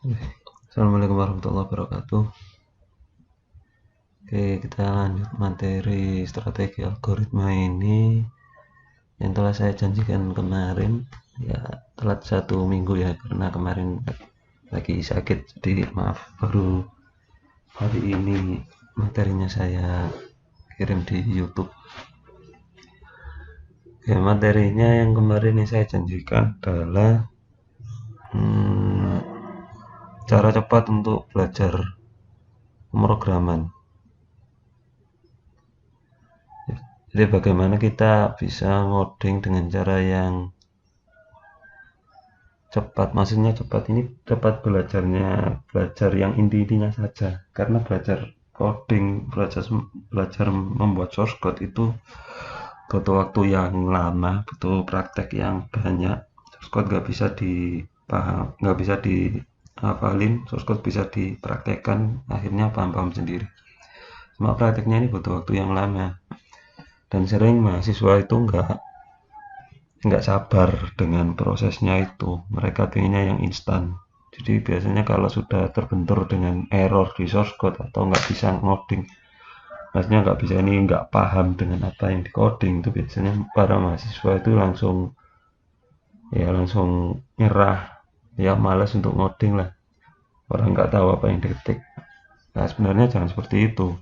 Assalamualaikum warahmatullahi wabarakatuh. Oke, kita lanjut materi strategi algoritma ini yang telah saya janjikan kemarin. Ya, telat 1 minggu ya, karena kemarin lagi sakit, jadi maaf, baru hari ini materinya saya kirim di YouTube. Oke, materinya yang kemarin yang saya janjikan adalah hmm, cara cepat untuk belajar pemrograman. Jadi bagaimana kita bisa ngoding dengan cara yang cepat, maksudnya cepat ini cepat belajar yang inti-intinya saja, karena belajar coding, belajar membuat source code itu butuh waktu yang lama, butuh praktek yang banyak. Source code nggak bisa dipaham, nggak bisa dihafalin, source code bisa dipraktekkan, akhirnya paham-paham sendiri. Cuma prakteknya ini butuh waktu yang lama, dan sering mahasiswa itu nggak sabar dengan prosesnya itu. Mereka pengennya yang instan. Jadi biasanya kalau sudah terbentur dengan error di source code atau nggak bisa ngoding, maksudnya nggak bisa ini nggak paham dengan apa yang di coding, itu biasanya para mahasiswa itu langsung nyerah, ya malas untuk ngoding lah. Orang nggak tahu apa yang diketik. Nah sebenarnya jangan seperti itu.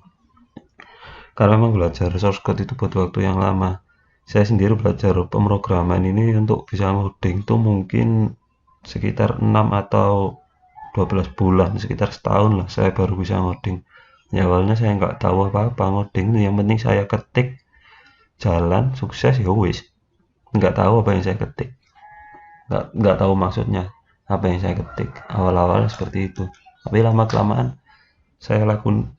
Karena memang belajar source code itu butuh waktu yang lama. Saya sendiri belajar pemrograman ini untuk bisa ngoding itu mungkin sekitar 6 atau 12 bulan, sekitar setahun lah saya baru bisa ngoding. Ya awalnya saya nggak tahu apa-apa ngoding, yang penting saya ketik, jalan, sukses, ya wis. Nggak tahu apa yang saya ketik, nggak tahu maksudnya apa yang saya ketik. Awal-awal seperti itu. Tapi lama-kelamaan saya lakukan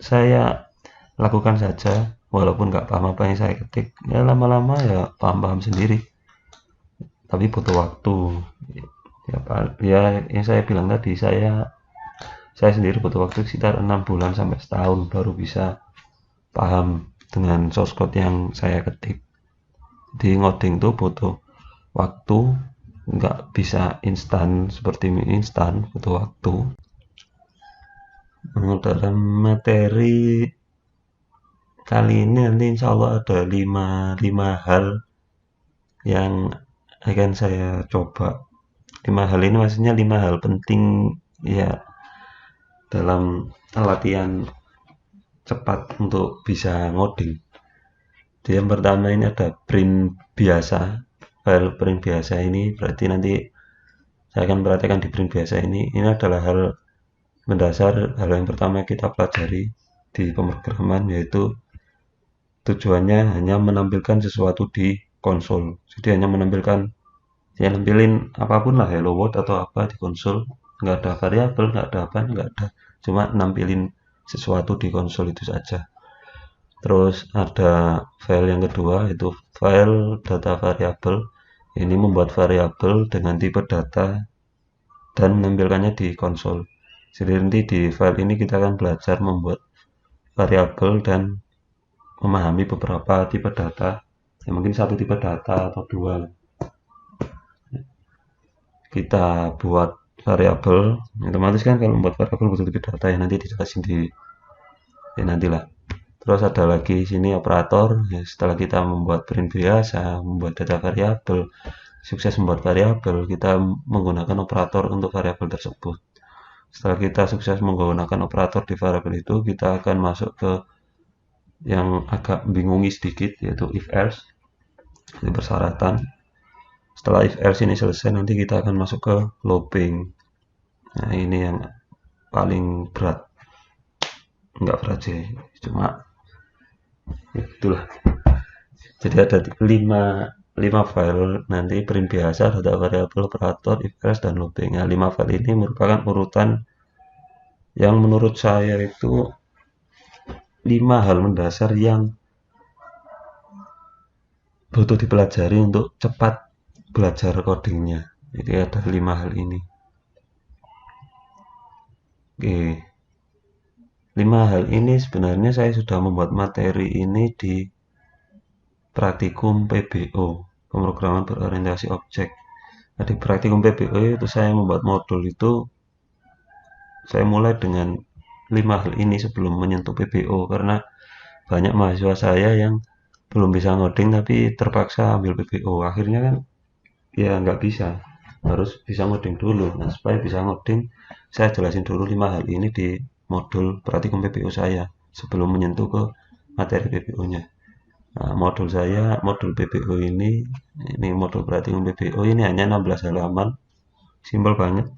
saja, walaupun nggak paham apa yang saya ketik. Ya lama-lama ya paham-paham sendiri. Tapi butuh waktu. Ya yang saya bilang tadi, saya sendiri butuh waktu sekitar 6 bulan sampai setahun baru bisa paham dengan source code yang saya ketik. Di ngoding tuh butuh waktu, nggak bisa instan seperti mie instan, butuh waktu. Dalam materi kali ini nanti insya Allah ada lima hal yang akan saya coba. 5 hal ini maksudnya 5 hal penting ya dalam latihan cepat untuk bisa ngoding. Jadi yang pertama ini ada print biasa. File print biasa ini berarti nanti saya akan perhatikan di print biasa ini. Ini adalah hal mendasar, hal yang pertama kita pelajari di pemrograman, yaitu tujuannya hanya menampilkan sesuatu di konsol. Jadi hanya saya nampilin apapun lah, hello world atau apa di konsol. Nggak ada variabel, nggak ada apa, nggak ada. Cuma nampilin sesuatu di konsol itu saja. Terus ada file yang kedua, itu file data variabel. Ini membuat variabel dengan tipe data dan menampilkannya di konsol. Jadi nanti di file ini kita akan belajar membuat variabel dan memahami beberapa tipe data. Ya, mungkin satu tipe data atau dua. Kita buat variabel, otomatis kan kalau membuat variabel butuh tipe data ya, nanti dijelasin di ya nantilah. Terus ada lagi sini operator, ya, setelah kita membuat print biasa, membuat data variabel, sukses membuat variabel, kita menggunakan operator untuk variabel tersebut. Setelah kita sukses menggunakan operator di variabel itu, kita akan masuk ke yang agak bingungi sedikit, yaitu if else, jadi persyaratan. Setelah if else ini selesai, nanti kita akan masuk ke looping. Nah ini yang paling berat, nggak berat sih, cuma ya itulah. Jadi ada lima file nanti, print biasa, data variabel, operator, if else, dan looping. Nah, 5 file ini merupakan urutan yang menurut saya itu 5 hal mendasar yang butuh dipelajari untuk cepat belajar codingnya. Jadi ada 5 hal ini. Oke, 5 hal ini sebenarnya saya sudah membuat materi ini di praktikum PBO, pemrograman berorientasi objek. Nah, di praktikum PBO itu saya membuat modul itu saya mulai dengan 5 hal ini sebelum menyentuh PBO, karena banyak mahasiswa saya yang belum bisa ngoding tapi terpaksa ambil PBO. Akhirnya kan ya nggak bisa, harus bisa ngoding dulu. Nah, supaya bisa ngoding, saya jelasin dulu 5 hal ini di modul praktikum PBO saya sebelum menyentuh ke materi PBO-nya. Nah, modul PBO ini modul praktikum PBO ini hanya 16 halaman, simpel banget.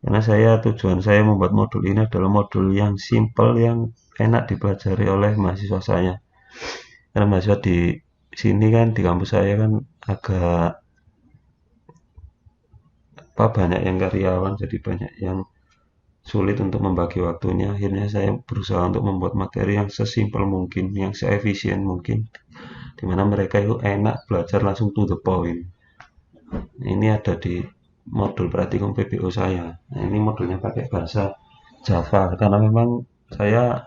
Karena tujuan saya membuat modul ini adalah modul yang simpel, yang enak dipelajari oleh mahasiswa saya. Karena mahasiswa di sini kan, di kampus saya kan agak banyak yang karyawan, jadi banyak yang sulit untuk membagi waktunya. Akhirnya saya berusaha untuk membuat materi yang sesimpel mungkin, yang seefisien mungkin, di mana mereka itu enak belajar langsung to the point. Ini ada di modul praktikum PBO saya. Nah, ini modulnya pakai bahasa Java, karena memang saya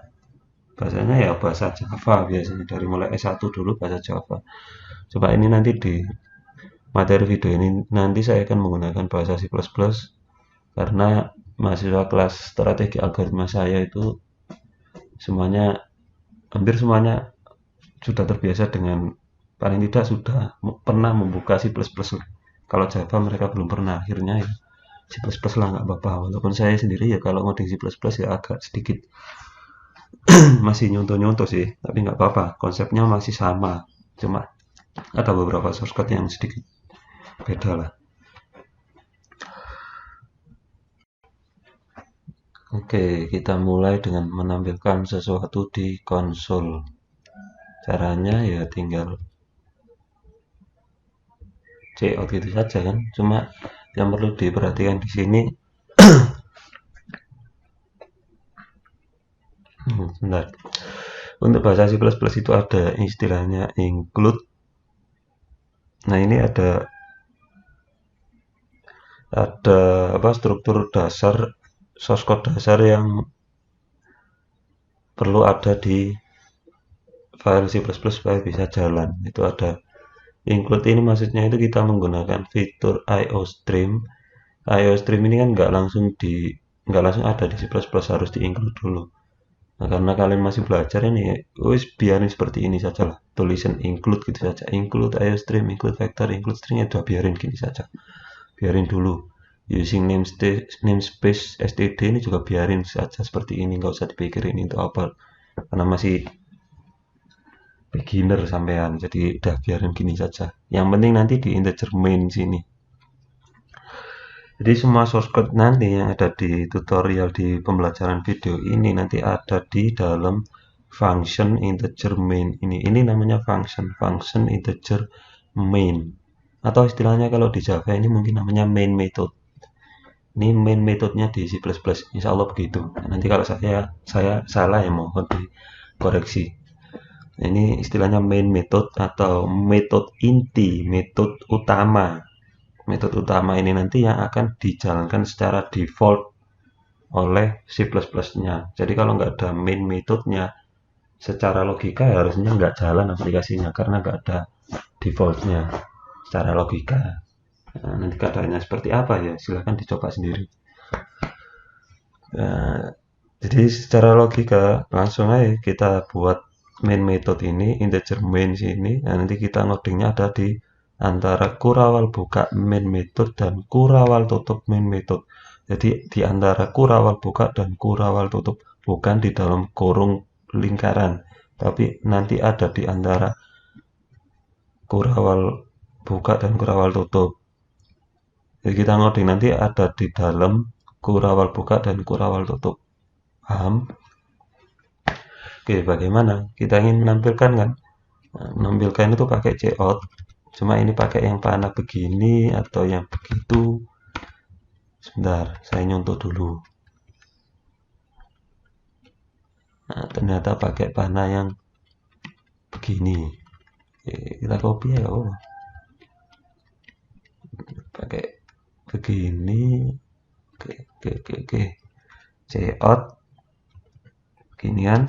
bahasanya ya bahasa Java biasanya, dari mulai S1 dulu bahasa Java. Coba ini nanti di materi video ini nanti saya akan menggunakan bahasa C++, karena mahasiswa kelas strategi algoritma saya itu hampir semuanya sudah terbiasa dengan, paling tidak sudah pernah membuka C++. Kalau Java mereka belum pernah, akhirnya ya C++ lah nggak apa-apa. Walaupun saya sendiri ya kalau ngoding C++ ya agak sedikit masih nyontoh-nyontoh sih, tapi nggak apa-apa, konsepnya masih sama, cuma ada beberapa shortcut yang sedikit beda lah. Oke, kita mulai dengan menampilkan sesuatu di konsol. Caranya ya tinggal layout gitu saja kan. Cuma yang perlu diperhatikan di sini, bentar. Untuk bahasa C++ itu ada istilahnya include. Nah, ini ada apa, struktur dasar, source code dasar yang perlu ada di file C++ supaya bisa jalan. Itu ada include, ini maksudnya itu kita menggunakan fitur IOStream. IOStream ini kan nggak langsung ada di C++, harus di include dulu. Nah, karena kalian masih belajar ini, wis biarin seperti ini saja lah. Tulisan include gitu saja. Include IOStream, include vector, include string, ya udah biarin gini saja. Biarin dulu. Using namespace std ini juga biarin saja seperti ini, nggak usah dipikirin itu apa. Karena masih beginner sampean, jadi udah biarin gini saja. Yang penting nanti di integer main sini. Jadi semua source code nanti yang ada di tutorial di pembelajaran video ini nanti ada di dalam function integer main ini. Ini namanya function integer main. Atau istilahnya kalau di Java ini mungkin namanya main method. Ini main metodenya di C++. Insya Allah begitu. Nanti kalau saya salah ya mohon dikoreksi. Ini istilahnya main method atau metode inti, metode utama. Metode utama ini nanti yang akan dijalankan secara default oleh C++-nya. Jadi kalau nggak ada main metodenya, secara logika harusnya nggak jalan aplikasinya, karena nggak ada defaultnya secara logika. Nah, nanti keadaannya seperti apa ya, silahkan dicoba sendiri. Nah, jadi secara logika langsung aja kita buat main method ini, integer main sini. Nah, nanti kita ngodingnya ada di antara kurawal buka main method dan kurawal tutup main method. Jadi di antara kurawal buka dan kurawal tutup, bukan di dalam kurung lingkaran, tapi nanti ada di antara kurawal buka dan kurawal tutup. Jadi kita ngoding nanti ada di dalam kurawal buka dan kurawal tutup. Paham? Oke, bagaimana? Kita ingin menampilkan kan? Nah, menampilkan itu pakai cout. Cuma ini pakai yang panah begini atau yang begitu. Sebentar, saya nyontoh dulu. Nah, ternyata pakai panah yang begini. Oke, kita copy ya. Oh, pakai begini. Oke. Cout. Begini kan,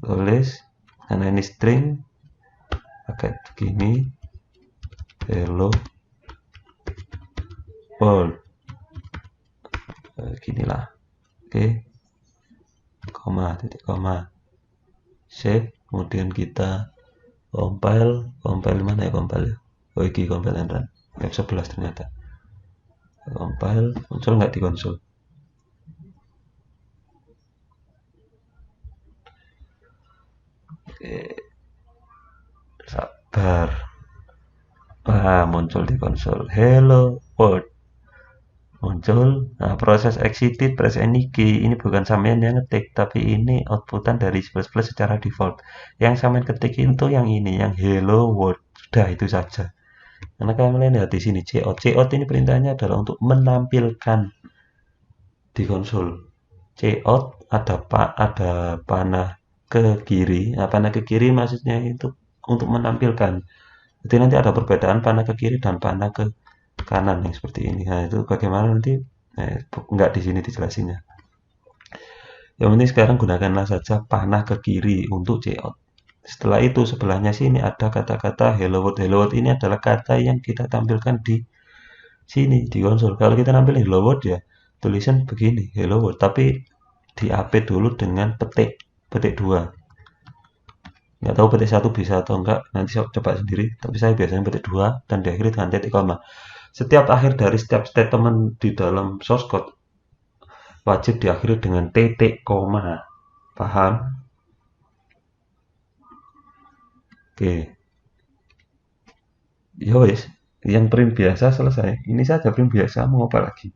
tulis. Karena ini string. Pakai begini. Hello world. Ginilah. Oke. titik koma, save, kemudian kita compile mana ya compile ya? Oh ini compile and run, F11 ternyata. Compile, muncul nggak di konsol? Oke, sabar. Wah, muncul di konsol. Hello world. Muncul. Nah, proses exited press any key. Ini bukan sampean yang ngetik, tapi ini outputan dari C++ secara default. Yang sampean ketik itu yang ini, yang hello world. Sudah itu saja. Karena kalian lihat di sini cout. Cout ini perintahnya adalah untuk menampilkan di konsol. Cout ada panah ke kiri. Nah, panah ke kiri maksudnya itu untuk menampilkan. Jadi nanti ada perbedaan panah ke kiri dan panah ke kanan yang seperti ini. Nah, itu bagaimana nanti enggak di sini dijelasinnya. Yang penting sekarang gunakanlah saja panah ke kiri untuk cout. Setelah itu sebelahnya sini ada kata-kata hello world. Hello world ini adalah kata yang kita tampilkan di sini di konsol. Kalau kita nampilin hello world ya tulisan begini hello world, tapi di AP dulu dengan petik 2. Nggak tahu petik 1 bisa atau enggak, nanti saya coba sendiri, tapi saya biasanya petik 2 dan diakhiri dengan titik koma. Setiap akhir dari setiap statement di dalam source code wajib diakhiri dengan titik koma. Paham? Oke. Ya wis, yang print biasa selesai. Ini saja print biasa, mau apa lagi?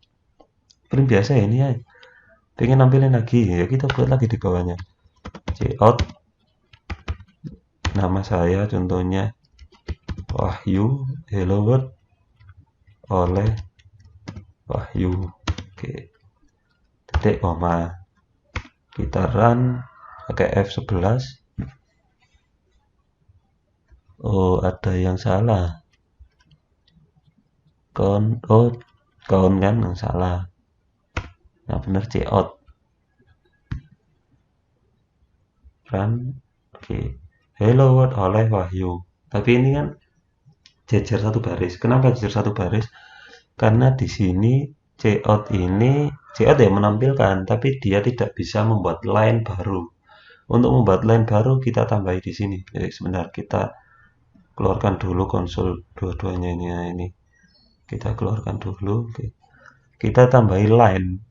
Print biasa ya ini ya. Pengen nampilin lagi, ya kita buat lagi di bawahnya. Cout nama saya contohnya Wahyu, hello world oleh Wahyu. Oke. Titik koma. Kita run pakai F11. Oh, ada yang salah. Count kan yang salah. Nah, benar cout. Run. Oke. Hello world oleh Wahyu. Tapi ini kan jejer satu baris. Kenapa jejer satu baris? Karena di sini cout ya menampilkan, tapi dia tidak bisa membuat line baru. Untuk membuat line baru kita tambahi di sini. Jadi sebentar kita keluarkan dulu konsol dua-duanya ini. Kita keluarkan dulu. Kita tambahi line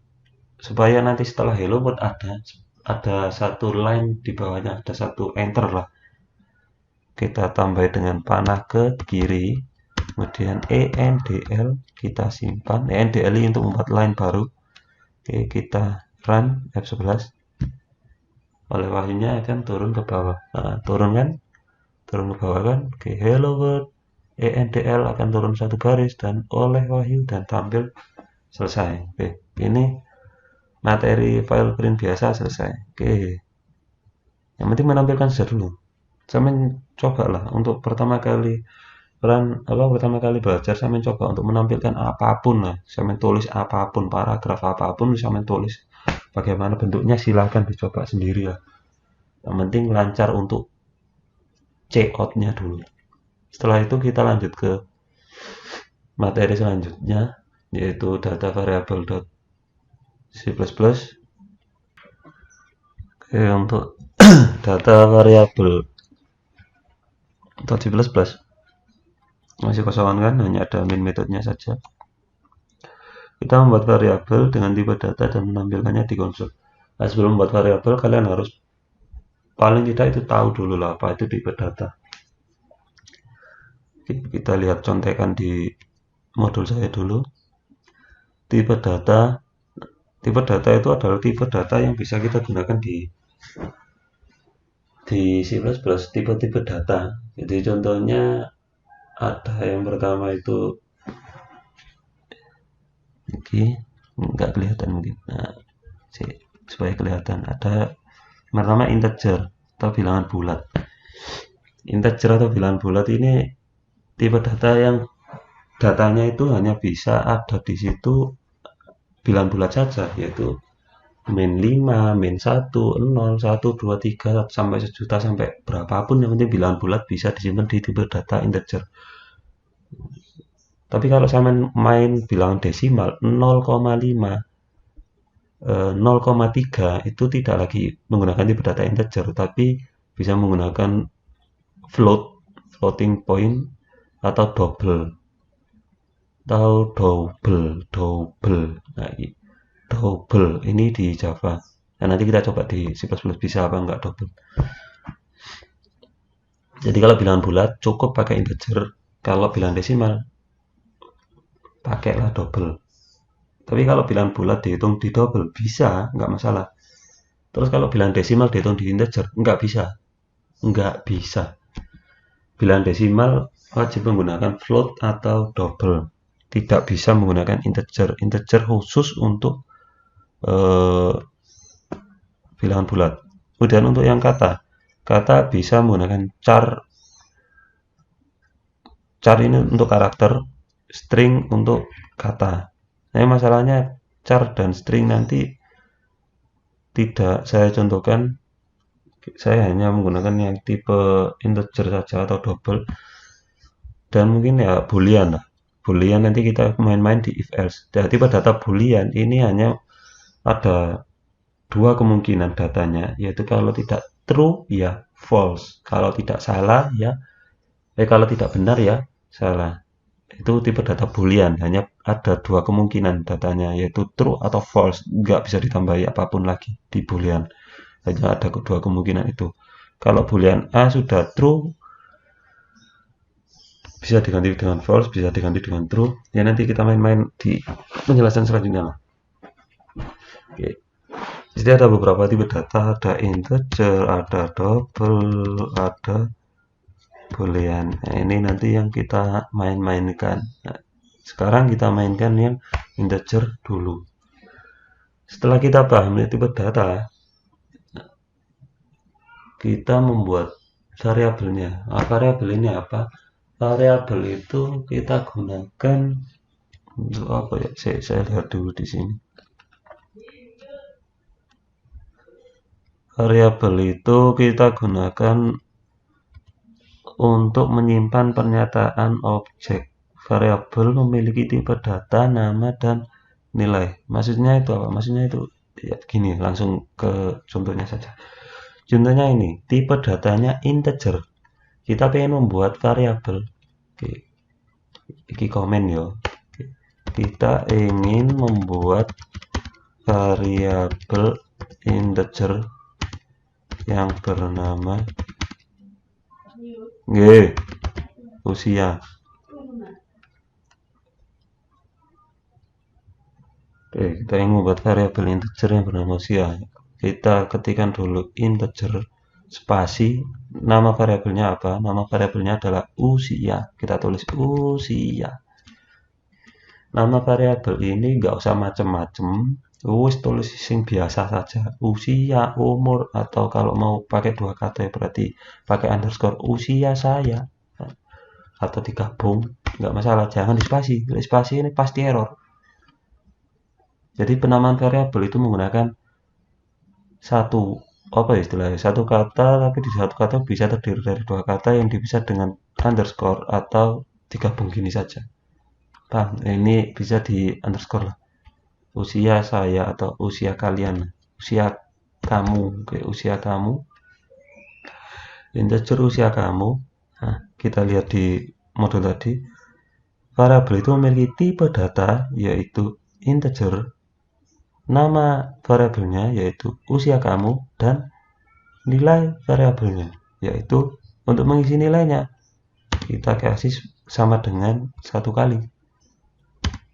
supaya nanti setelah hello world ada satu line di bawahnya, ada satu enter lah. Kita tambah dengan panah ke kiri, kemudian endl kita simpan. Endl ini untuk membuat line baru. Oke, kita run F11. Oleh Wahyunya akan turun ke bawah. Nah, turun kan? Turun ke bawah kan? Oke, hello world endl akan turun satu baris dan oleh Wahyu dan tampil selesai. Oke, ini materi file print biasa selesai. Oke, yang penting menampilkan saja dulu. Saya cobalah untuk pertama kali belajar, saya mencoba untuk menampilkan apapun lah. Saya tulis apapun, paragraf apapun, saya tulis bagaimana bentuknya, silahkan dicoba sendiri lah. Yang penting lancar untuk cout-nya dulu. Setelah itu kita lanjut ke materi selanjutnya, yaitu data variable.c++. Oke, untuk data variable .c++ masih kosongan kan, hanya ada main metodenya saja. Kita membuat variabel dengan tipe data dan menampilkannya di konsol. Nah, sebelum membuat variabel kalian harus paling tidak itu tahu dulu lah apa itu tipe data. Kita lihat contekan di modul saya dulu. Tipe data itu adalah tipe data yang bisa kita gunakan di C++, tipe-tipe data. Jadi contohnya ada yang pertama itu oke, nggak kelihatan mungkin. Nah, supaya kelihatan ada pertama integer atau bilangan bulat. Integer atau bilangan bulat ini tipe data yang datanya itu hanya bisa ada di situ bilangan bulat saja, yaitu min 5, min 1, 0, 1, 2, 3, sampai sejuta, sampai berapapun yang penting bilangan bulat bisa disimpan di tipe data integer. Tapi kalau saya main bilangan desimal 0,5 0,3 itu tidak lagi menggunakan tipe data integer, tapi bisa menggunakan floating point atau double nah, double ini di Java. Nah, nanti kita coba di C++ bisa apa enggak double. Jadi kalau bilangan bulat cukup pakai integer, kalau bilangan desimal pakailah double. Tapi kalau bilangan bulat dihitung di double bisa, nggak masalah. Terus kalau bilangan desimal dihitung di integer, nggak bisa. Nggak bisa. Bilangan desimal wajib menggunakan float atau double. Tidak bisa menggunakan integer. Integer khusus untuk bilangan bulat. Kemudian untuk yang kata bisa menggunakan char. Char ini untuk karakter, string untuk kata. Nah, masalahnya char dan string nanti tidak saya contohkan. Saya hanya menggunakan yang tipe integer saja atau double. Dan mungkin ya boolean lah. Boolean nanti kita main-main di if else. Jadi tipe data boolean ini hanya ada dua kemungkinan datanya, yaitu kalau tidak true ya false, kalau tidak salah ya kalau tidak benar ya salah. Itu tipe data boolean, hanya ada dua kemungkinan datanya, yaitu true atau false, nggak bisa ditambahi apapun lagi di boolean, hanya ada dua kemungkinan itu. Kalau boolean A sudah true bisa diganti dengan false, bisa diganti dengan true. Ya nanti kita main-main di penjelasan selanjutnya lah. Oke. Jadi ada beberapa tipe data, ada integer, ada double, ada boolean. Nah, ini nanti yang kita main-mainkan. Nah, sekarang kita mainkan yang integer dulu. Setelah kita paham tipe data, kita membuat variabelnya. Nah, variabel ini apa? Variabel itu kita gunakan untuk apa ya? Saya lihat dulu di sini. Variabel itu kita gunakan untuk menyimpan pernyataan objek. Variabel memiliki tipe data, nama, dan nilai. Maksudnya itu apa? Maksudnya itu ya begini, langsung ke contohnya saja. Contohnya ini, tipe datanya integer. Kita pengen membuat variabel. Oke. Ini komen ya. Kita ingin membuat variabel integer yang bernama usia. Oke, kita ingin membuat variabel integer yang bernama usia. Kita ketikkan dulu integer spasi, nama variabelnya apa? Nama variabelnya adalah usia. Kita tulis usia. Nama variabel ini nggak usah macem-macem, wis tulis sing biasa saja, usia, umur, atau kalau mau pakai dua kata berarti pakai underscore usia saya, atau digabung, nggak masalah, jangan di spasi. Spasi ini pasti error. Jadi penamaan variabel itu menggunakan satu istilahnya, satu kata, tapi di satu kata bisa terdiri dari dua kata yang dipisah dengan underscore atau digabung gini saja. Paham? Ini bisa di underscore lah. Usia saya atau usia kalian, usia kamu, usia kamu, integer usia kamu. Nah, kita lihat di modul tadi, variabel itu memiliki tipe data yaitu integer, nama variabelnya yaitu usia kamu, dan nilai variabelnya yaitu untuk mengisi nilainya kita kasih sama dengan 1 kali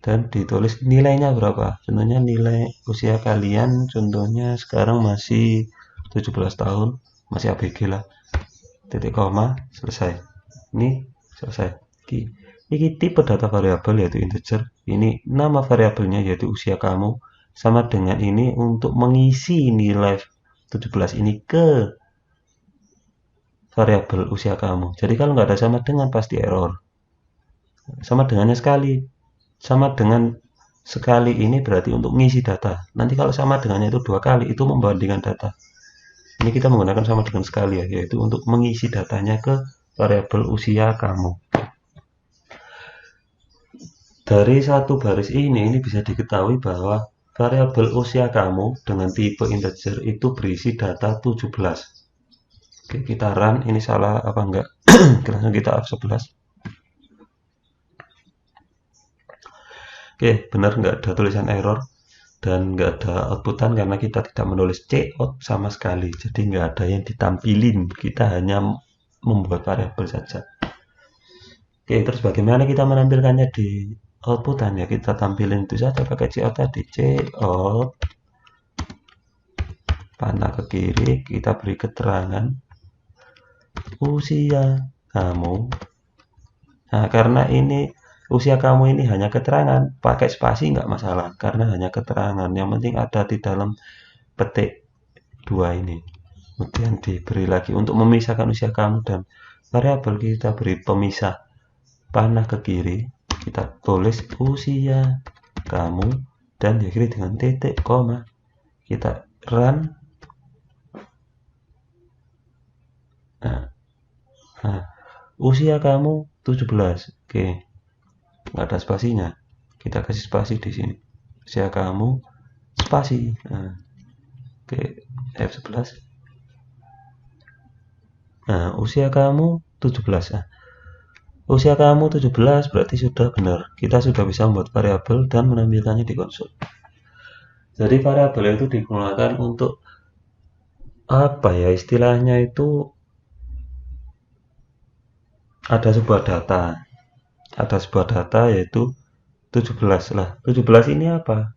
dan ditulis nilainya berapa. Contohnya nilai usia kalian contohnya sekarang masih 17 tahun, masih ABG lah, titik koma, selesai. Ini selesai. Ini tipe data variabel yaitu integer, ini nama variabelnya yaitu usia kamu, sama dengan ini untuk mengisi nilai 17 ini ke variabel usia kamu. Jadi kalau nggak ada sama dengan pasti error. Sama dengannya sekali. Sama dengan sekali ini berarti untuk mengisi data. Nanti kalau sama dengannya itu 2 kali, itu membandingkan data. Ini kita menggunakan sama dengan sekali ya, yaitu untuk mengisi datanya ke variabel usia kamu. Dari satu baris ini bisa diketahui bahwa variabel usia kamu dengan tipe integer itu berisi data 17. Oke, kita run, ini salah apa enggak? Langsung kita F11. Oke, benar nggak ada tulisan error dan nggak ada outputan karena kita tidak menulis cout sama sekali. Jadi nggak ada yang ditampilin, kita hanya membuat variabel saja. Oke, terus bagaimana kita menampilkannya di outputan ya? Kita tampilin itu saja pakai cout tadi, cout panah ke kiri, kita beri keterangan usia kamu. Nah, karena ini usia kamu ini hanya keterangan, pakai spasi nggak masalah, karena hanya keterangan. Yang penting ada di dalam petik 2 ini. Kemudian diberi lagi untuk memisahkan usia kamu dan variabel, kita beri pemisah panah ke kiri, kita tulis usia kamu dan diakhiri dengan titik koma. Kita run. Nah, usia kamu 17. Oke, nggak ada spasinya, kita kasih spasi di sini. Usia kamu spasi. Nah, oke, F11. Nah, usia kamu 17. Nah, usia kamu 17 berarti sudah benar. Kita sudah bisa membuat variabel dan menampilkannya di konsol. Jadi variabel itu digunakan untuk apa ya, istilahnya itu ada sebuah data yaitu 17 lah. 17 ini apa?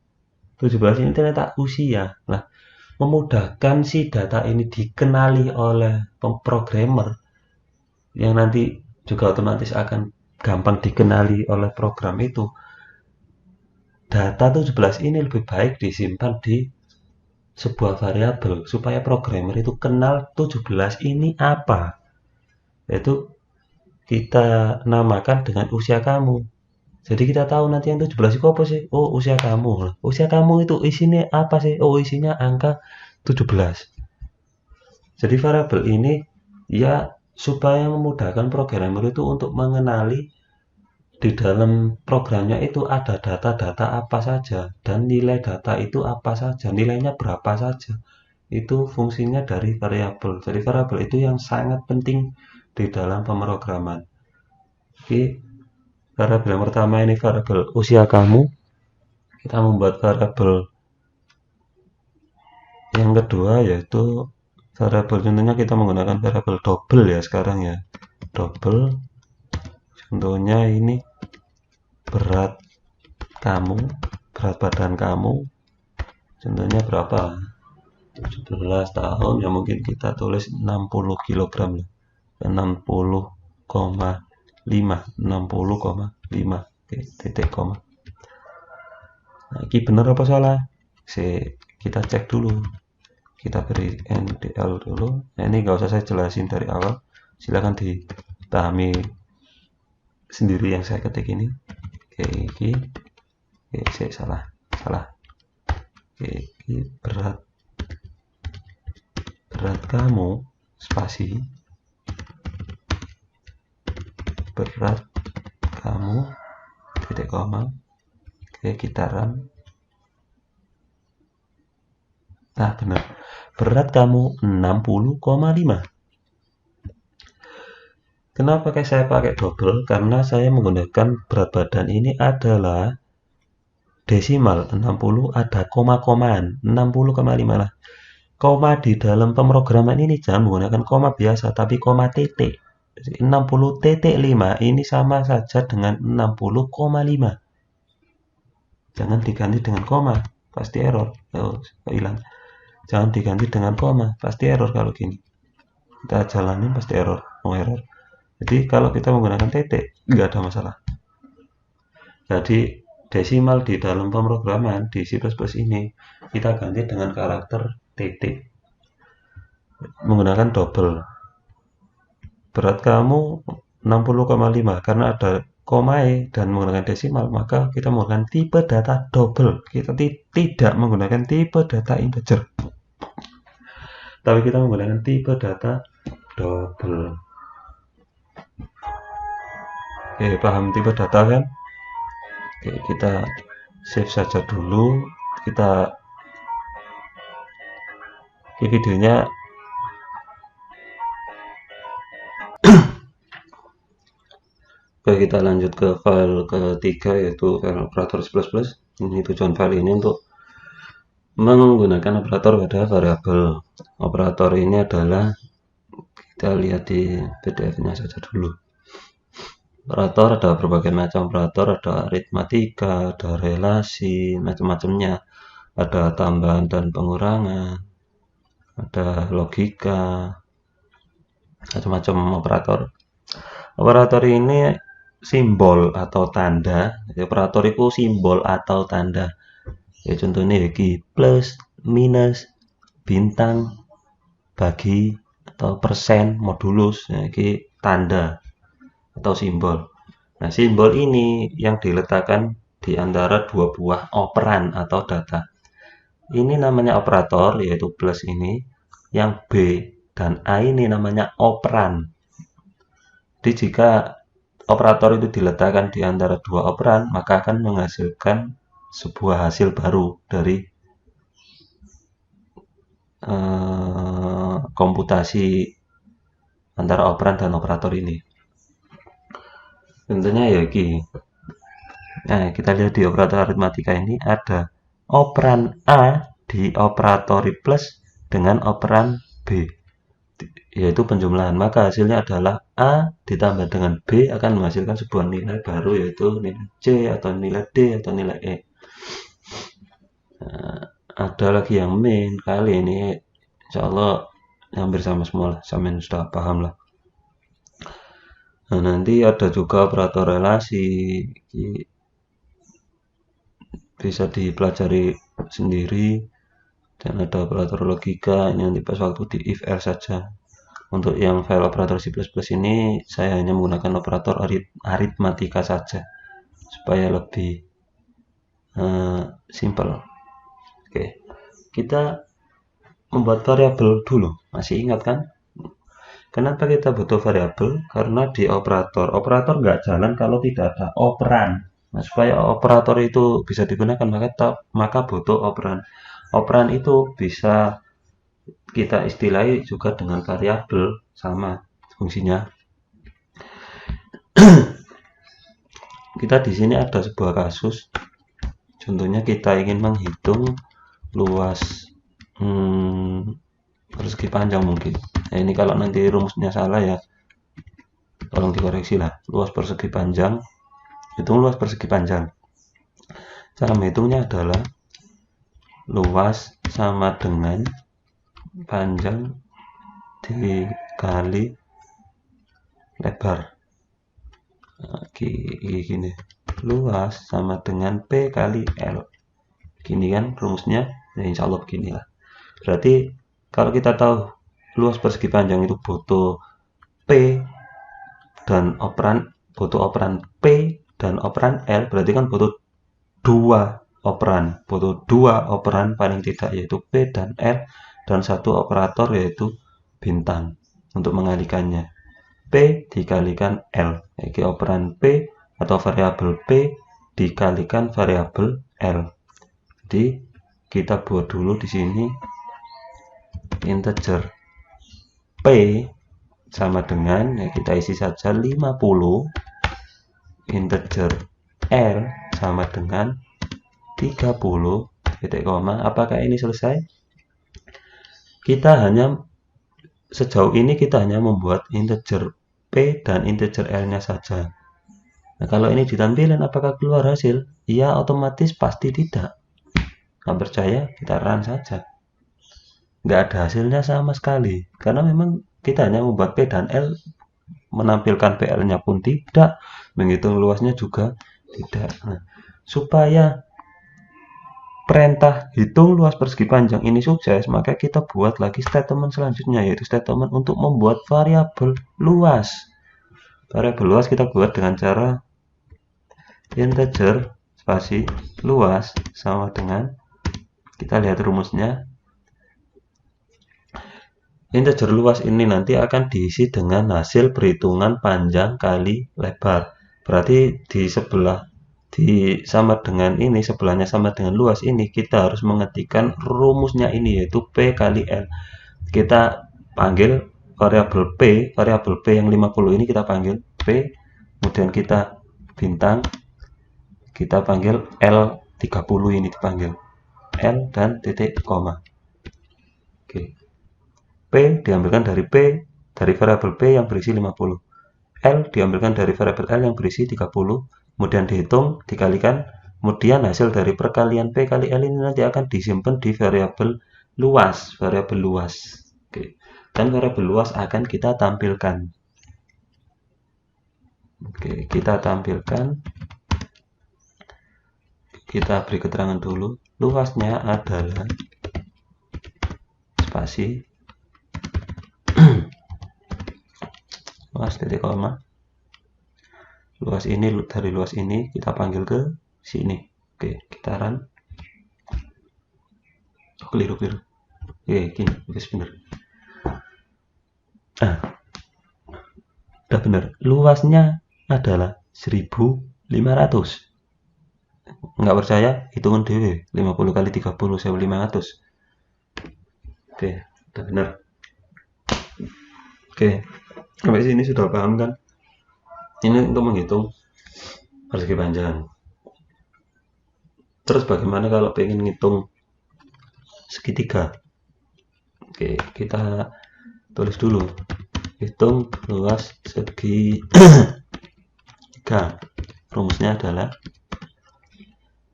17 ini ternyata usia. Nah, memudahkan si data ini dikenali oleh programmer yang nanti juga otomatis akan gampang dikenali oleh program itu. Data 17 ini lebih baik disimpan di sebuah variabel supaya programmer itu kenal 17 ini apa. Yaitu kita namakan dengan usia kamu. Jadi kita tahu nanti yang 17 itu apa sih? Oh, usia kamu. Usia kamu itu isinya apa sih? Oh, isinya angka 17. Jadi variabel ini ya supaya memudahkan programmer itu untuk mengenali di dalam programnya itu ada data-data apa saja dan nilai data itu apa saja, nilainya berapa saja. Itu fungsinya dari variabel. Jadi variabel itu yang sangat penting di dalam pemrograman. Oke, variabel yang pertama ini variabel usia kamu. Kita membuat variabel yang kedua yaitu variabel, contohnya kita menggunakan variabel double ya sekarang ya. Double, contohnya ini berat kamu, berat badan kamu, contohnya berapa? 17 tahun ya, mungkin kita tulis 60 kg, 60,5, 60,5. Oke, titik koma. Nah, ini benar apa salah? Kita cek dulu. Kita beri NDL dulu. Nah, ini nggak usah saya jelasin dari awal. Silahkan dipahami sendiri yang saya ketik ini. Oke, ini. Oke, saya salah. Oke, ini berat kamu spasi berat kamu titik koma. Oke, kita run. Nah, benar. Berat kamu 60,5. Kenapa saya pakai double? Karena saya menggunakan berat badan ini adalah desimal. 60 ada koma-komaan, 60,5 lah. Koma di dalam pemrograman ini jangan menggunakan koma biasa, tapi koma titik. 60,5 ini sama saja dengan 60,5. Jangan diganti dengan koma, pasti error. Oh, hilang. Jangan diganti dengan koma, pasti error kalau gini. Kita jalanin pasti error, mau error. Jadi kalau kita menggunakan titik, nggak ada masalah. Jadi desimal di dalam pemrograman di C++ ini kita ganti dengan karakter titik. Menggunakan double. Berat kamu 60,5 karena ada komae dan menggunakan desimal, maka kita menggunakan tipe data double. Kita tidak menggunakan tipe data integer, tapi kita menggunakan tipe data double. Oke, paham tipe data kan? Oke, kita save saja dulu. kita di videonya Oke, kita lanjut ke file ketiga, yaitu file operator C++. Ini tujuan file ini untuk menggunakan operator pada variabel. Operator ini adalah, kita lihat di PDF-nya saja dulu. Operator ada berbagai macam operator, ada aritmatika, ada relasi, macam-macamnya. Ada tambahan dan pengurangan, ada logika, macam-macam operator. Operator ini simbol atau tanda. Operator itu simbol atau tanda. Ya contohnya iki plus, minus, bintang, bagi, atau persen, modulus. Nah, ini tanda atau simbol. Nah, simbol ini yang diletakkan di antara dua buah operan atau data. Ini namanya operator, yaitu plus ini. Yang B dan A ini namanya operan. Jadi jika operator itu diletakkan di antara dua operan, maka akan menghasilkan sebuah hasil baru dari komputasi antara operan dan operator ini. Tentunya ya ini. Nah, kita lihat di operator aritmatika ini ada operan A dioperatori plus dengan operan B, yaitu penjumlahan. Maka hasilnya adalah A ditambah dengan B akan menghasilkan sebuah nilai baru, yaitu nilai C atau nilai D atau nilai E. Nah, ada lagi yang min, kali ini insya Allah hampir sama semua lah, sampai sudah paham lah. Nah, nanti ada juga operator relasi, bisa dipelajari sendiri, dan ada operator logika, ini nanti pas waktu di if else saja. Untuk yang file operator C++ ini saya hanya menggunakan operator aritmatika saja supaya lebih simple. Oke, kita membuat variabel dulu. Masih ingat kan? Kenapa kita butuh variabel? Karena di operator nggak jalan kalau tidak ada operan. Nah, supaya operator itu bisa digunakan, maka butuh operan. Operan itu bisa kita istilahi juga dengan variabel, sama fungsinya. Kita di sini ada sebuah kasus. Contohnya kita ingin menghitung luas persegi panjang mungkin. Nah, ini kalau nanti rumusnya salah ya tolong dikoreksi lah. Luas persegi panjang, hitung luas persegi panjang. Cara menghitungnya adalah luas sama dengan panjang dikali lebar. Nah, gini, luas sama dengan P kali L. Gini kan rumusnya, ya insya Allah beginilah. Berarti kalau kita tahu luas persegi panjang itu butuh P dan butuh operan P dan operan L, berarti kan butuh dua operan paling tidak, yaitu P dan L, dan satu operator yaitu bintang untuk mengalikannya. P dikalikan L, yaitu operan P atau variabel P dikalikan variabel L. Jadi kita buat dulu di sini integer P sama dengan, ya kita isi saja 50, integer L sama dengan 30, titik koma. Apakah ini selesai? Sejauh ini kita hanya membuat integer P dan integer L-nya saja. Nah, kalau ini ditampilkan apakah keluar hasil? Ya, otomatis pasti tidak. Nggak percaya, kita run saja. Nggak ada hasilnya sama sekali. Karena memang kita hanya membuat P dan L, menampilkan PL-nya pun tidak, menghitung luasnya juga tidak. Nah, supaya perintah hitung luas persegi panjang ini sukses, maka kita buat lagi statement selanjutnya, yaitu statement untuk membuat variabel luas. Variabel luas kita buat dengan cara integer spasi luas sama dengan, kita lihat rumusnya, integer luas ini nanti akan diisi dengan hasil perhitungan panjang kali lebar. Berarti di sebelah sama dengan ini, sebelahnya sama dengan luas ini, kita harus mengetikkan rumusnya ini, yaitu P kali L. Kita panggil variabel P yang 50 ini kita panggil P, kemudian kita bintang, kita panggil L 30 ini dipanggil L dan titik koma. Oke. P diambilkan dari variabel P yang berisi 50. L diambilkan dari variabel L yang berisi 30, kemudian dihitung, dikalikan, kemudian hasil dari perkalian P kali L ini nanti akan disimpan di variabel luas. Oke. Dan variabel luas akan kita tampilkan. Oke, kita tampilkan. Kita beri keterangan dulu. Luasnya adalah spasi luas titik koma. Luas ini, dari luas ini kita panggil ke sini. Oke, kita run. Oh, keliru. Oke, gini, benar. Udah benar. Luasnya adalah 1500. Nggak percaya, hitungan dhewe. 50 kali 30, 1500. Oke, udah benar. Oke, sampai sini sudah paham kan? Ini untuk menghitung persegi panjang. Terus bagaimana kalau pengen ngitung segitiga? Oke, kita tulis dulu. Hitung luas segitiga. Rumusnya adalah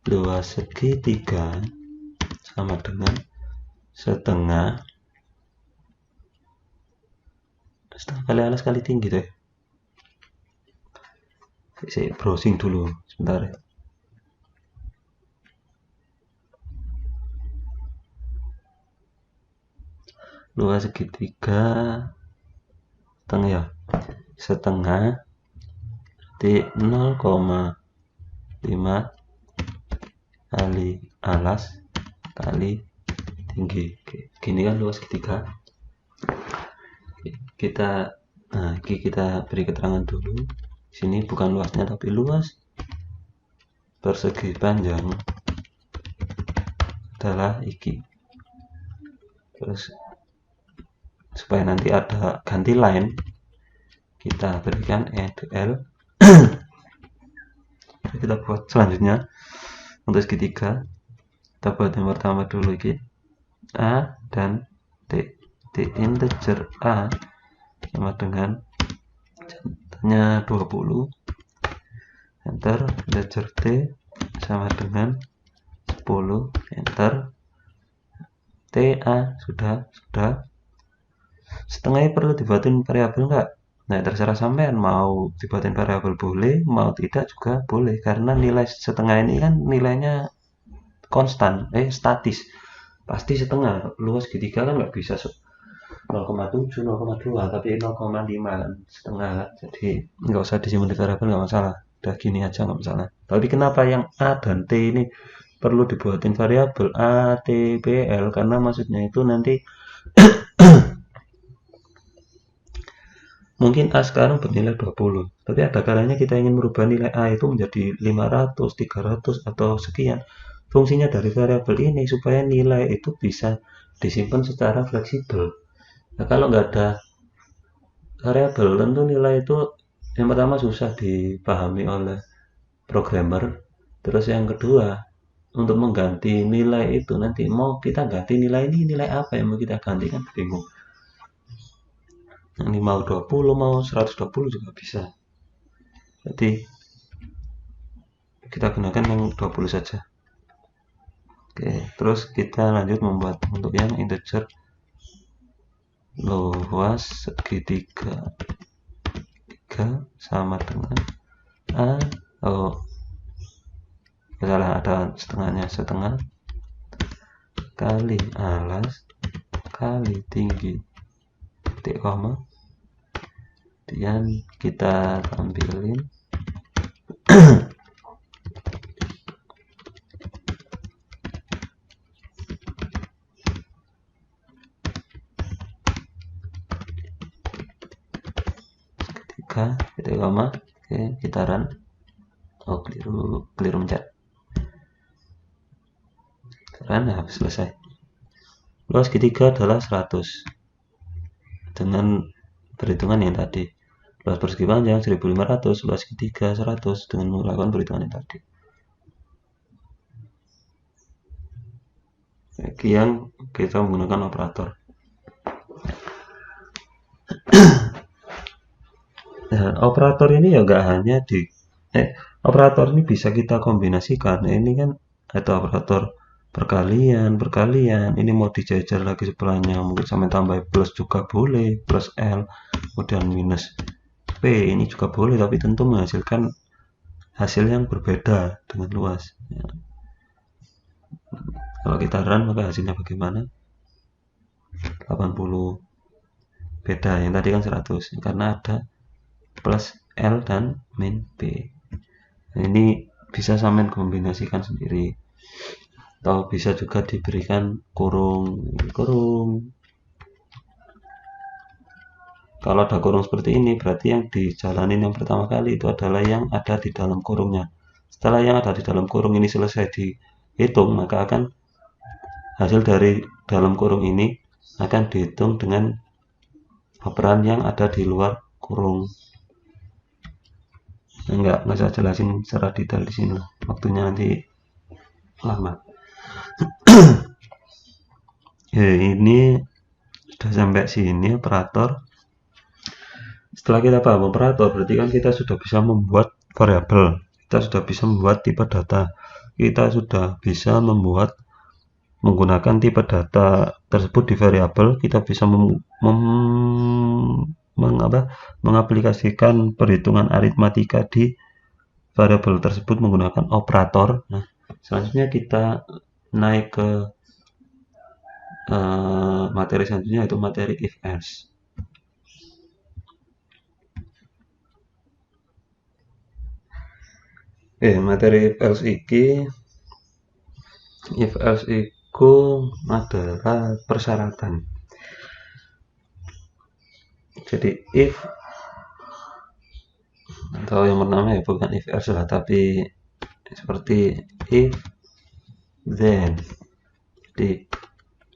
luas segitiga sama dengan setengah kali alas kali tinggi deh. Saya browsing dulu sebentar ya. Luas segitiga setengah ya, setengah di 0,5 kali alas kali tinggi. Oke, gini kan luas segitiga. Kita beri keterangan dulu. Sini bukan luasnya tapi luas persegi panjang adalah iki. Terus supaya nanti ada ganti line, kita berikan L. Kita buat selanjutnya untuk segitiga. Kita buat yang pertama dulu iki, A dan T. Integer A sama dengan contohnya 20, enter. Integer T sama dengan 10, enter. TA sudah. Setengahnya perlu dibuatin variabel enggak? Nah, terserah sampean, mau dibuatin variabel boleh, mau tidak juga boleh, karena nilai setengah ini kan nilainya konstan, statis, pasti setengah. Luas segitiga kan nggak bisa 0,7, 0,2, tapi 0,5 kan setengah kan. Jadi nggak usah disimpan di variabel, nggak masalah, udah gini aja nggak masalah. Tapi kenapa yang A dan T ini perlu dibuatin variabel A, T, B, L? Karena maksudnya itu nanti mungkin A sekarang bernilai 20, tapi ada kalanya kita ingin merubah nilai A itu menjadi 500, 300, atau sekian. Fungsinya dari variabel ini supaya nilai itu bisa disimpan secara fleksibel. Nah, kalau nggak ada variabel, tentu nilai itu yang pertama susah dipahami oleh programmer. Terus yang kedua, untuk mengganti nilai itu nanti mau kita ganti nilai ini, nilai apa yang mau kita ganti kan bingung. Ini mau 20, mau 120 juga bisa. Jadi kita gunakan yang 20 saja. Oke, terus kita lanjut membuat untuk yang integer luas segitiga sama dengan A. Salah, ada setengahnya, setengah kali alas kali tinggi titik koma. Kemudian kita tampilin segitiga titik koma. Oke, kita run. Oh, keliru mencet. Karena selesai. Luas segitiga adalah 100 dengan perhitungan yang tadi. Luas persegi panjang 1500, luas segitiga 100 dengan melakukan perhitungan yang tadi. Bagi yang kita menggunakan operator. Nah, operator ini ya nggak hanya di operator ini bisa kita kombinasikan. Nah, ini kan ada operator perkalian, ini mau dijajar lagi sebelahnya, mungkin sampai tambah plus juga boleh, plus L, kemudian minus P, ini juga boleh, tapi tentu menghasilkan hasil yang berbeda dengan luas. Ya. Kalau kita run maka hasilnya bagaimana? 80 beda, yang tadi kan 100, karena ada plus L dan min P. Nah, ini bisa sampean kombinasikan sendiri, atau bisa juga diberikan kurung. Kalau ada kurung seperti ini, berarti yang dijalanin yang pertama kali itu adalah yang ada di dalam kurungnya. Setelah yang ada di dalam kurung ini selesai dihitung, maka akan hasil dari dalam kurung ini akan dihitung dengan operan yang ada di luar kurung. Enggak saya jelasin secara detail di sini, waktunya nanti lama. Ya, ini sudah sampai sini operator. Setelah kita paham operator, berarti kan kita sudah bisa membuat variabel, kita sudah bisa membuat tipe data, kita sudah bisa membuat menggunakan tipe data tersebut di variabel, kita bisa mengaplikasikan perhitungan aritmatika di variabel tersebut menggunakan operator. Nah, selanjutnya kita naik ke materi selanjutnya, yaitu materi if else. Materi if else iki, if else iku adalah persyaratan. Jadi if, atau yang pertama ya bukan if else lah, tapi seperti if then. Jadi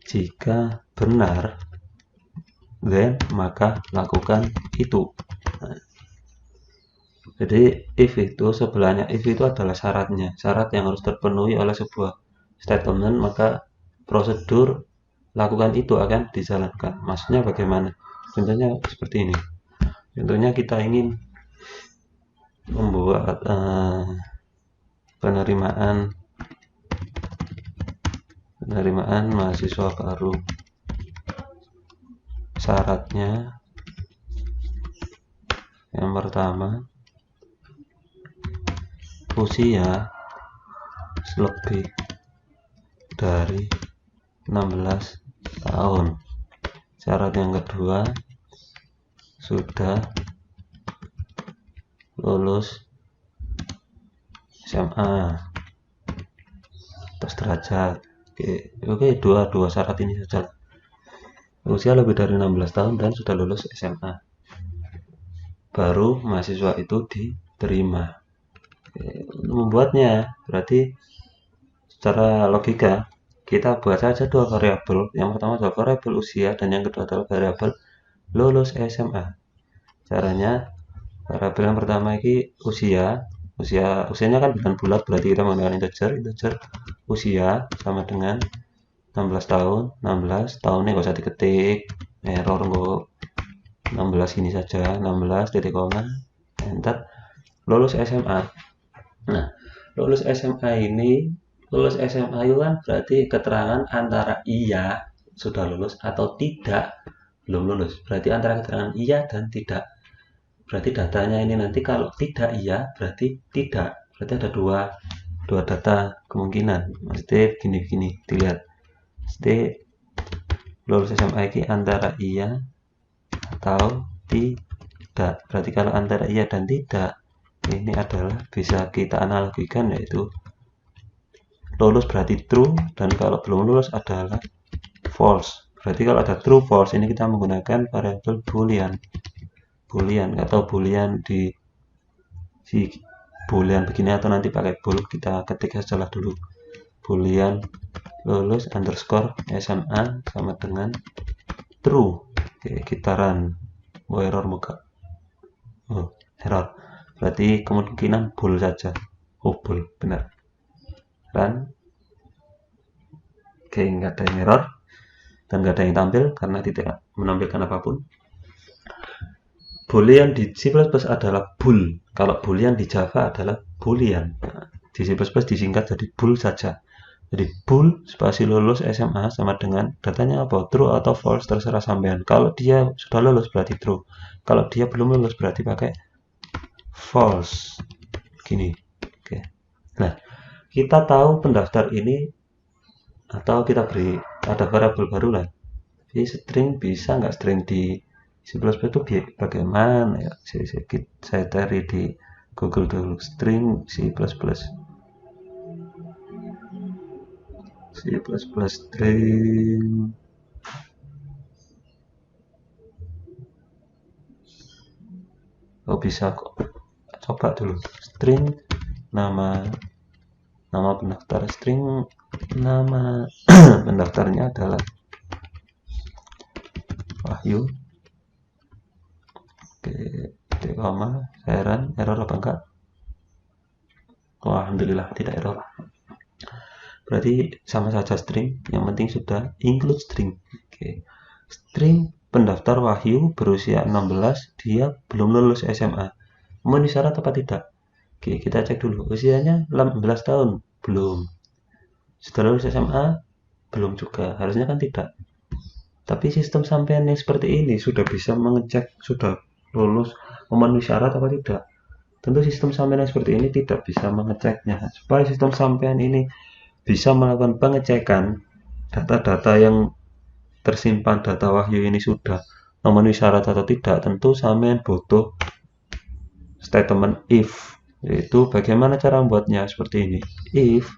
jika benar, then maka lakukan itu. Nah, jadi if itu sebelahnya if itu adalah syaratnya, syarat yang harus terpenuhi oleh sebuah statement, maka prosedur lakukan itu akan dijalankan. Maksudnya bagaimana? Contohnya seperti ini. Contohnya kita ingin membuat penerimaan mahasiswa baru. Syaratnya yang pertama, usia lebih dari 16 tahun. Syarat yang kedua, sudah lulus SMA atau sederajat. Oke, dua syarat ini saja. Usia lebih dari 16 tahun dan sudah lulus SMA. Baru mahasiswa itu diterima. Membuatnya berarti secara logika kita buat saja dua variabel. Yang pertama adalah variabel usia dan yang kedua adalah variabel lulus SMA. Caranya, variabel yang pertama ini usianya kan bukan bulat, berarti kita menggunakan integer usia sama dengan 16 tahun. 16 tahunnya nggak usah diketik, error nggak, 16 ini saja, 16 titik koma, enter. Lulus SMA. Nah, lulus SMA itu kan berarti keterangan antara iya sudah lulus atau tidak belum lulus. Berarti antara keterangan iya dan tidak. Berarti datanya ini nanti kalau tidak iya berarti tidak. Berarti ada dua data kemungkinan. Maksudnya begini dilihat. Maksudnya lulus SMA ini antara iya atau tidak. Berarti kalau antara iya dan tidak, ini adalah bisa kita analogikan, yaitu lulus berarti true, dan kalau belum lulus adalah false. Berarti kalau ada true false, ini kita menggunakan variabel boolean atau boolean di boolean begini atau nanti pakai bool, kita ketik sajalah dulu boolean lulus underscore SMA sama dengan true. Oke, kita run. Oh, error muka. Oh, error. Berarti kemungkinan bool saja. Oh, bool, benar. Run. Oke, nggak ada yang error dan nggak ada yang tampil karena tidak menampilkan apapun. Boolean di C++ adalah bool. Kalau boolean di Java adalah boolean. Nah, di C++ disingkat jadi bool saja. Jadi bool spasi lulus SMA sama dengan datanya apa? True atau false terserah sampean. Kalau dia sudah lulus berarti true. Kalau dia belum lulus berarti pakai false. Gini. Oke. Nah, kita tahu pendaftar ini atau kita beri ada variabel baru lah. Jadi string bisa nggak string di C++ itu bagaimana ya? Saya cari di Google dulu string C++. String oh bisa kok, coba dulu string nama pendaftar, string nama pendaftarnya adalah Wahyu. Oke, titik koma, saya run, error apa enggak? Oh, alhamdulillah tidak error. Berarti sama saja string, yang penting sudah include string. Oke. String pendaftar Wahyu berusia 16, dia belum lulus SMA. Memenuhi syarat apa tidak? Oke, kita cek dulu. Usianya 16 tahun? Belum. Sudah lulus SMA? Belum juga. Harusnya kan tidak. Tapi sistem sampean yang seperti ini sudah bisa mengecek sudah lulus memenuhi syarat apa tidak. Tentu sistem sampean yang seperti ini tidak bisa mengeceknya. Supaya sistem sampean ini bisa melakukan pengecekan data-data yang tersimpan data Wahyu ini sudah memenuhi syarat atau tidak, tentu sampean butuh statement if. Yaitu bagaimana cara membuatnya seperti ini. If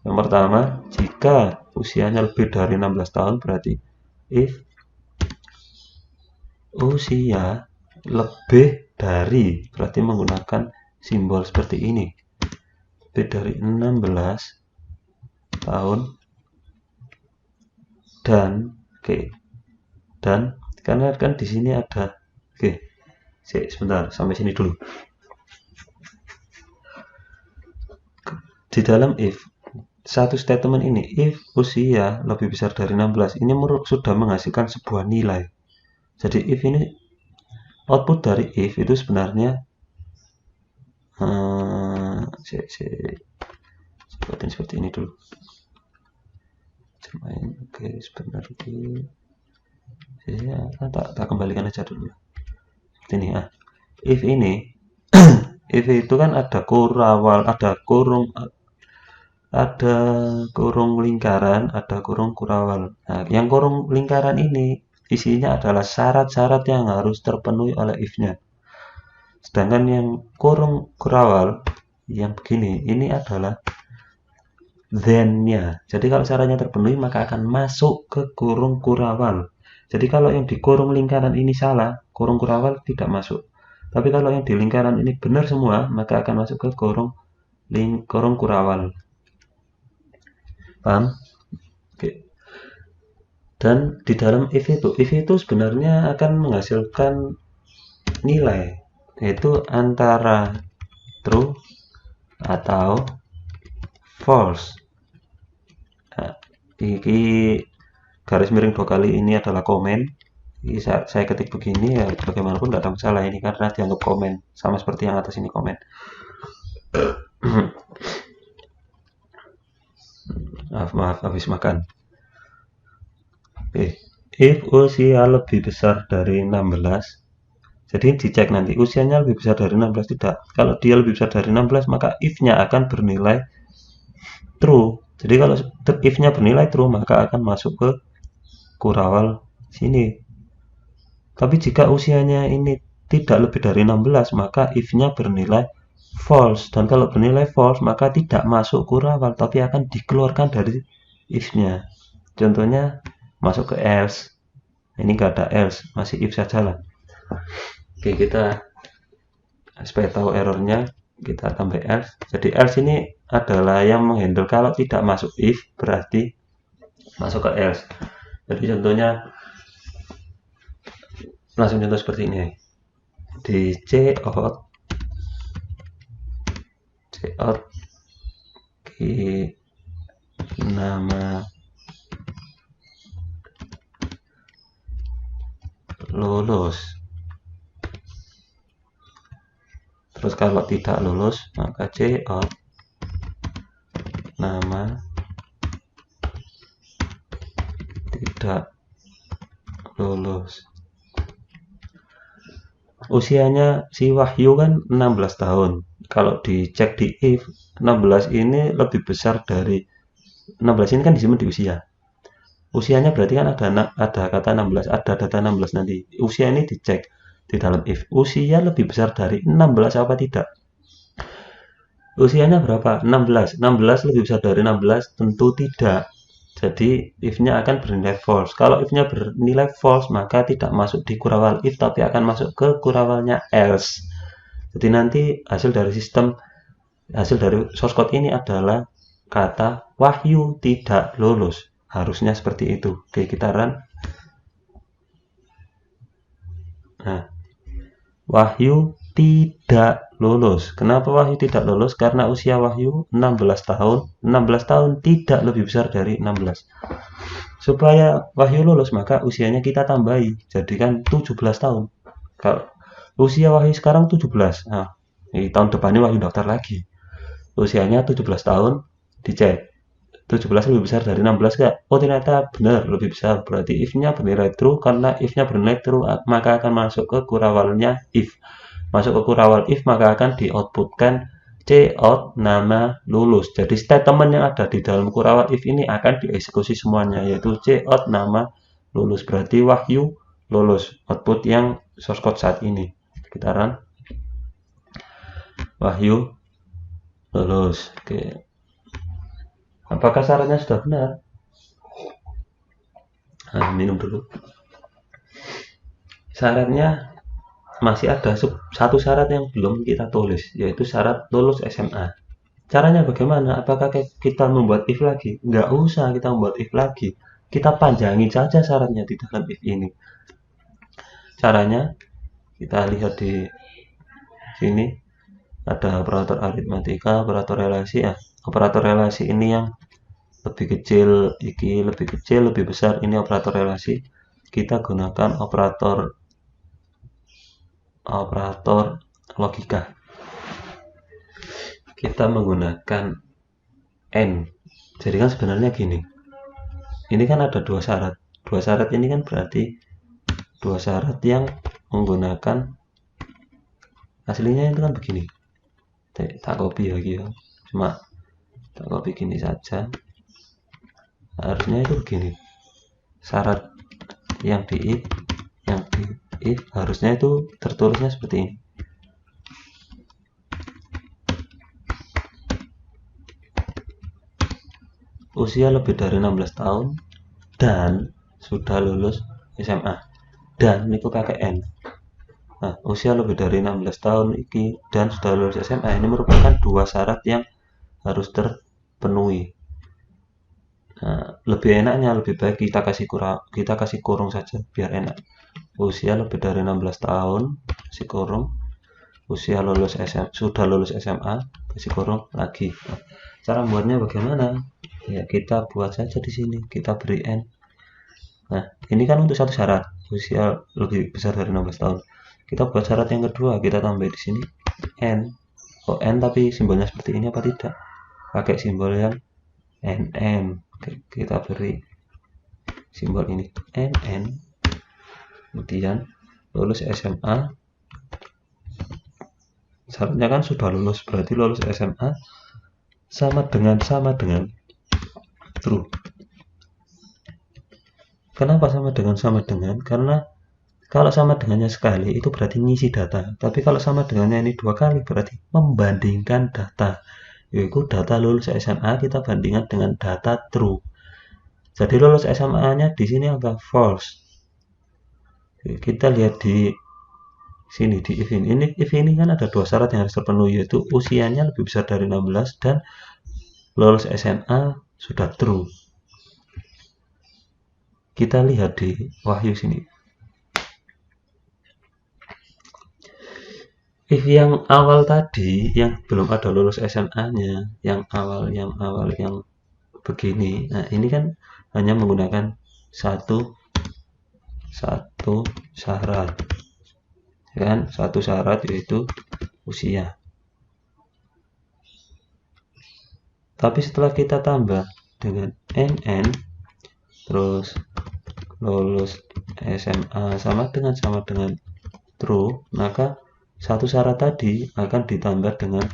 yang pertama, jika usianya lebih dari 16 tahun berarti if usia lebih dari berarti menggunakan simbol seperti ini. Lebih dari 16 tahun dan dan karena kan di sini ada sebentar sampai sini dulu. Di dalam if satu statement ini, if usia lebih besar dari 16, ini sudah menghasilkan sebuah nilai. Jadi if ini output dari if itu sebenarnya seperti ini dulu. Oke, sebentar ya, tak kembalikan aja dulu. Seperti ini ya. If ini if itu kan ada kurawal, ada kurung lingkaran, ada kurung kurawal. Nah, yang kurung lingkaran ini isinya adalah syarat-syarat yang harus terpenuhi oleh if-nya. Sedangkan yang kurung kurawal yang begini, ini adalah then-nya. Jadi kalau syaratnya terpenuhi maka akan masuk ke kurung kurawal. Jadi kalau yang di kurung lingkaran ini salah, kurung kurawal tidak masuk. Tapi kalau yang di lingkaran ini benar semua, maka akan masuk ke kurung kurawal. Paham? Oke. Dan di dalam if itu sebenarnya akan menghasilkan nilai, yaitu antara true atau false. Nah, ini garis miring 2 kali ini adalah komen. Jadi saya ketik begini ya bagaimanapun nggak ada masalah ini karena dianggap komen, sama seperti yang atas ini komen. maaf habis makan. Oke, if usia lebih besar dari 16, jadi dicek nanti usianya lebih besar dari 16 tidak. Kalau dia lebih besar dari 16 maka if-nya akan bernilai true. Jadi kalau if-nya bernilai true maka akan masuk ke kurawal sini. Tapi jika usianya ini tidak lebih dari 16 maka if-nya bernilai false. Dan kalau bernilai false maka tidak masuk kurawal tapi akan dikeluarkan dari if-nya. Contohnya masuk ke else. Ini nggak ada else, masih if saja lah. Oke, kita supaya tahu errornya kita tambah else. Jadi else ini adalah yang menghandle kalau tidak masuk if berarti masuk ke else. Jadi contohnya langsung contoh seperti ini, di cout nama lulus. Terus kalau tidak lulus maka cout nama tidak lulus. Usianya si Wahyu kan 16 tahun. Kalau dicek di if 16 ini lebih besar dari 16 ini kan disebut di usia. Usianya berarti kan ada kata 16, ada data 16 nanti. Usia ini dicek di dalam if. Usia lebih besar dari 16 apa tidak? Usianya berapa? 16. 16 lebih besar dari 16? Tentu tidak. Jadi if-nya akan bernilai false. Kalau if-nya bernilai false, maka tidak masuk di kurawal if, tapi akan masuk ke kurawalnya else. Jadi nanti hasil dari source code ini adalah kata Wahyu tidak lulus. Harusnya seperti itu. Oke, kita run. Nah, Wahyu tidak lulus. Kenapa Wahyu tidak lulus? Karena usia Wahyu 16 tahun. 16 tahun tidak lebih besar dari 16. Supaya Wahyu lulus, maka usianya kita tambahi. Jadi kan 17 tahun. Kalau usia Wahyu sekarang 17. Nah, di tahun depannya Wahyu daftar lagi. Usianya 17 tahun, dicek. 17 lebih besar dari 16 gak? Oh ternyata benar, lebih besar. Berarti if-nya bernilai true. Karena if-nya bernilai true, maka akan masuk ke kurawalnya if. Masuk ke kurawal if, maka akan di-outputkan cout nama lulus. Jadi statement yang ada di dalam kurawal if ini akan dieksekusi semuanya, yaitu cout nama lulus. Berarti Wahyu lulus. Output yang source code saat ini. Kita run. Wahyu lulus. Oke. Apakah syaratnya sudah benar? Nah, minum dulu. Syaratnya masih ada satu syarat yang belum kita tulis, yaitu syarat lulus SMA. Caranya bagaimana? Apakah kita membuat if lagi? Nggak usah kita membuat if lagi. Kita panjangin saja syaratnya di dalam if ini. Caranya kita lihat di sini ada operator aritmatika, operator relasi. Operator relasi ini yang lebih kecil, lebih kecil, lebih besar, ini operator relasi. Kita gunakan operator logika. Kita menggunakan n. Jadi kan sebenarnya gini. Ini kan ada dua syarat. Dua syarat ini kan berarti dua syarat yang menggunakan aslinya itu kan begini. Tak copy lagi ya. Cuma tak copy gini saja. Harusnya itu begini. Syarat yang di if harusnya itu tertulisnya seperti ini. Usia lebih dari 16 tahun dan sudah lulus SMA. Dan itu pakai N. Nah, usia lebih dari 16 tahun dan sudah lulus SMA ini merupakan dua syarat yang harus terpenuhi. Nah, lebih enaknya, lebih baik kita kasih kurung saja biar enak. Usia lebih dari 16 tahun, kasih kurung. Usia sudah lulus SMA, kasih kurung lagi. Nah, cara membuatnya bagaimana? Ya, kita buat saja di sini. Kita beri N. Nah, ini kan untuk satu syarat, usia lebih besar dari 16 tahun. Kita buat syarat yang kedua, kita tambah di sini N. Oh, N tapi simbolnya seperti ini apa tidak? Pakai simbol yang NN. Kita beri simbol ini NN. Kemudian lulus SMA. Syaratnya kan sudah lulus, berarti lulus SMA sama dengan true. Kenapa sama dengan? Karena kalau sama dengannya sekali itu berarti ngisi data. Tapi kalau sama dengannya ini dua kali berarti membandingkan data. Yaitu data lulus SMA kita bandingkan dengan data true. Jadi lulus SMA-nya di sini apa? False. Kita lihat di sini di if ini kan ada dua syarat yang harus terpenuhi, yaitu usianya lebih besar dari 16 dan lulus SMA sudah true. Kita lihat di Wahyu sini. If yang awal tadi yang belum ada lulus SMA-nya, yang awal yang begini. Nah, ini kan hanya menggunakan satu syarat. Kan? Satu syarat yaitu usia. Tapi setelah kita tambah dengan NN terus lulus SMA sama dengan true, maka satu syarat tadi akan ditambah dengan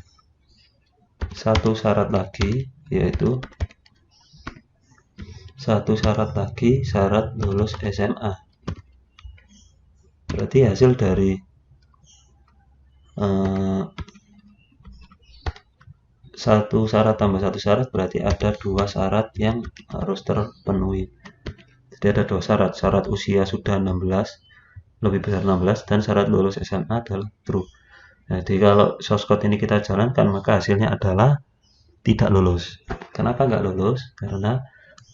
satu syarat lagi, yaitu syarat lulus SMA. Berarti hasil dari satu syarat tambah satu syarat berarti ada dua syarat yang harus terpenuhi. Jadi ada dua syarat, syarat usia sudah 16, lebih besar 16, dan syarat lulus SMA adalah true. Jadi kalau source code ini kita jalankan, maka hasilnya adalah tidak lulus. Kenapa nggak lulus? Karena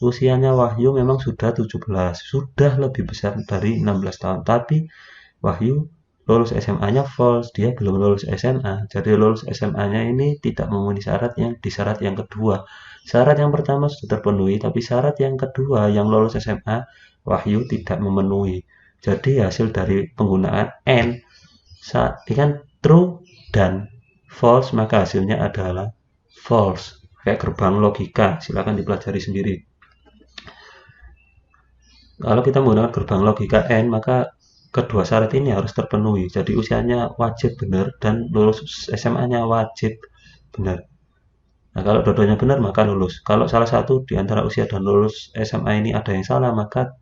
usianya Wahyu memang sudah 17, sudah lebih besar dari 16 tahun, tapi Wahyu lulus SMA-nya false, dia belum lulus SMA. Jadi lulus SMA-nya ini tidak memenuhi syarat yang kedua. Syarat yang pertama sudah terpenuhi, tapi syarat yang kedua yang lulus SMA Wahyu tidak memenuhi. Jadi hasil dari penggunaan N kan true dan false, maka hasilnya adalah false. Kayak gerbang logika, silakan dipelajari sendiri. Kalau kita menggunakan gerbang logika N, maka kedua syarat ini harus terpenuhi. Jadi usianya wajib benar dan lulus SMA-nya wajib benar. Nah, kalau dua-duanya benar maka lulus. Kalau salah satu di antara usia dan lulus SMA ini ada yang salah, maka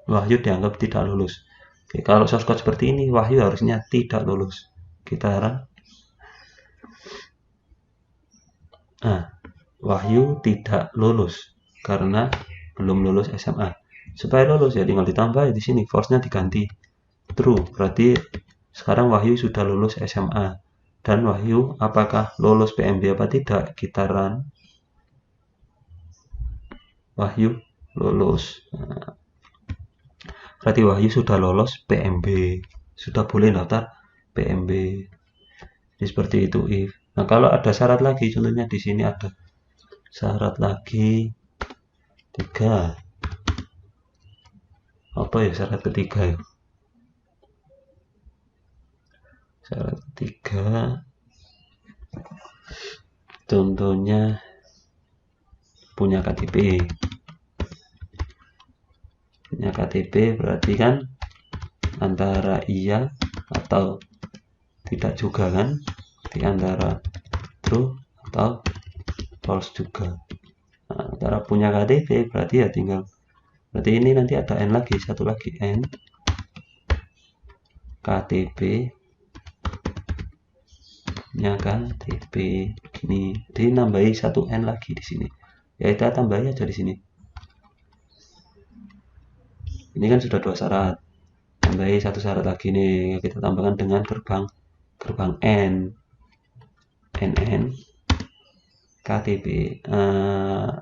Wahyu dianggap tidak lulus. Oke, kalau source code seperti ini, Wahyu harusnya tidak lulus. Kita harap. Nah, Wahyu tidak lulus karena belum lulus SMA. Supaya lulus ya tinggal ditambah di sini, false-nya diganti true. Berarti sekarang Wahyu sudah lulus SMA. Dan Wahyu apakah lulus PMB apa tidak? Kita run. Wahyu lulus. Nah, berarti Wahyu sudah lolos PMB. Sudah boleh daftar PMB. Jadi seperti itu if. Nah, kalau ada syarat lagi, contohnya di sini ada syarat lagi 3. Apa ya syarat ketiga ya? Syarat ketiga contohnya punya KTP. Punya KTP berarti kan antara iya atau tidak juga kan? Di antara true atau false juga. Nah, antara punya KTP berarti ya tinggal, berarti ini nanti ada N lagi, satu lagi N KTP nya kan TP gini, jadi nambahi satu N lagi di sini, ya kita tambahin aja di sini. Ini kan sudah dua syarat, tambahi satu syarat lagi nih, kita tambahkan dengan gerbang N NN KTP.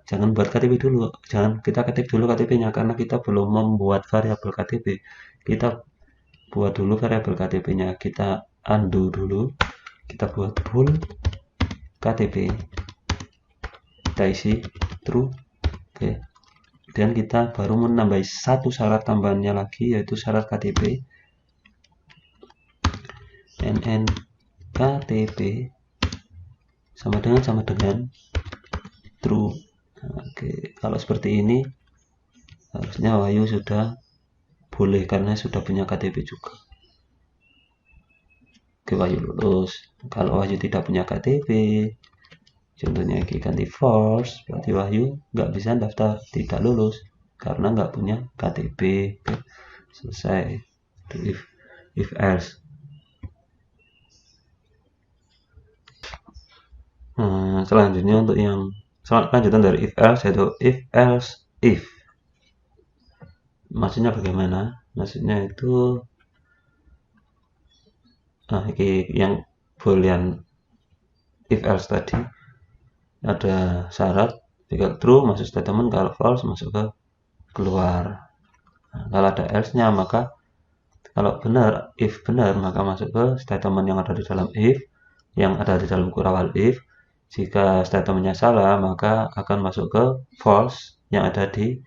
Jangan buat KTP dulu, jangan kita ketik dulu KTP-nya karena kita belum membuat variabel KTP. Kita buat dulu variabel KTP-nya, kita undo dulu, kita buat full KTP, kita isi true. Oke, dan kita baru menambah satu syarat tambahannya lagi, yaitu syarat KTP NN KTP sama dengan true. Oke, kalau seperti ini harusnya Wahyu sudah boleh karena sudah punya KTP juga. Oke, Wahyu lulus. Kalau Wahyu tidak punya KTP, contohnya ganti false, berarti Wahyu nggak bisa daftar, tidak lulus karena nggak punya KTP. Oke, selesai. Itu if else. Selanjutnya untuk yang lanjutan dari if else, yaitu if else if. Maksudnya bagaimana? Maksudnya itu Nah, ini yang boolean if else tadi, ada syarat jika true masuk statement, kalau false masuk ke keluar. Nah, kalau ada else-nya maka kalau benar, if benar maka masuk ke statement yang ada di dalam if, yang ada di dalam kurawal if. Jika statementnya salah maka akan masuk ke false yang ada di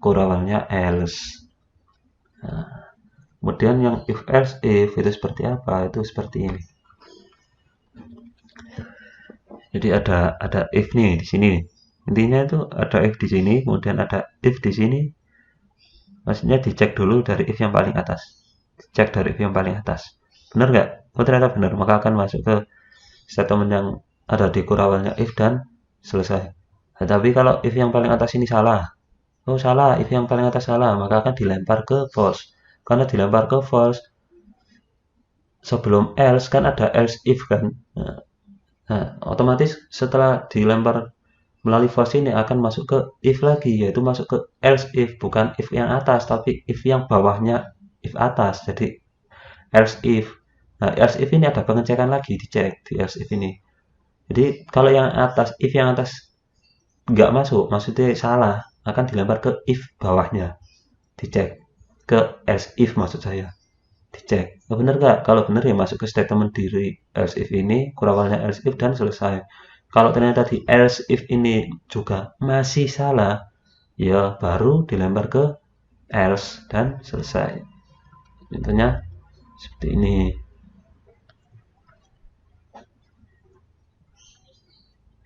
kurawalnya else. Nah, kemudian yang if else if itu seperti apa? Itu seperti ini. Jadi ada if nih di sini. Intinya itu ada if di sini, kemudian ada if di sini. Maksudnya dicek dulu dari if yang paling atas. Cek dari if yang paling atas. Benar nggak? Oh ternyata benar. Maka akan masuk ke statement yang ada di kurawalnya if dan selesai. Nah, tapi kalau if yang paling atas ini salah. Oh salah, if yang paling atas salah, maka akan dilempar ke false. Karena dilempar ke false, sebelum else kan ada else if kan. Nah, otomatis setelah dilempar melalui false ini akan masuk ke if lagi, yaitu masuk ke else if, bukan if yang atas, tapi if yang bawahnya if atas. Jadi else if. Nah, else if ini ada pengecekan lagi, dicek di else if ini. Jadi kalau yang atas, if yang atas nggak masuk, maksudnya salah, akan dilempar ke if bawahnya, dicek ke else if maksud saya, dicek. Oh, benar nggak? Kalau benar ya masuk ke statement diri else if ini, kurawalnya else if dan selesai. Kalau ternyata di else if ini juga masih salah, ya baru dilempar ke else dan selesai. Contohnya seperti ini.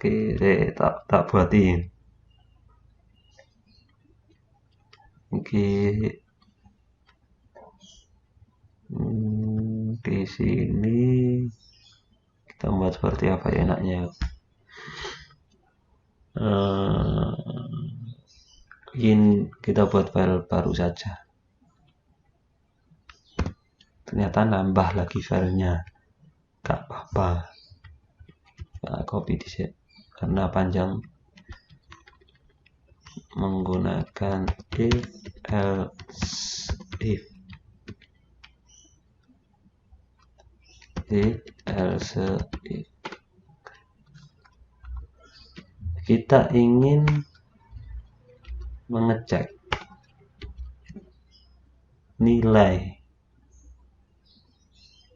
Oke, tak buatin. Oke, di sini kita buat seperti apa ya enaknya. Ingin kita buat file baru saja. Ternyata nambah lagi filenya. Gak apa-apa. Nah, copy di sini karena panjang, menggunakan if else if kita ingin mengecek nilai,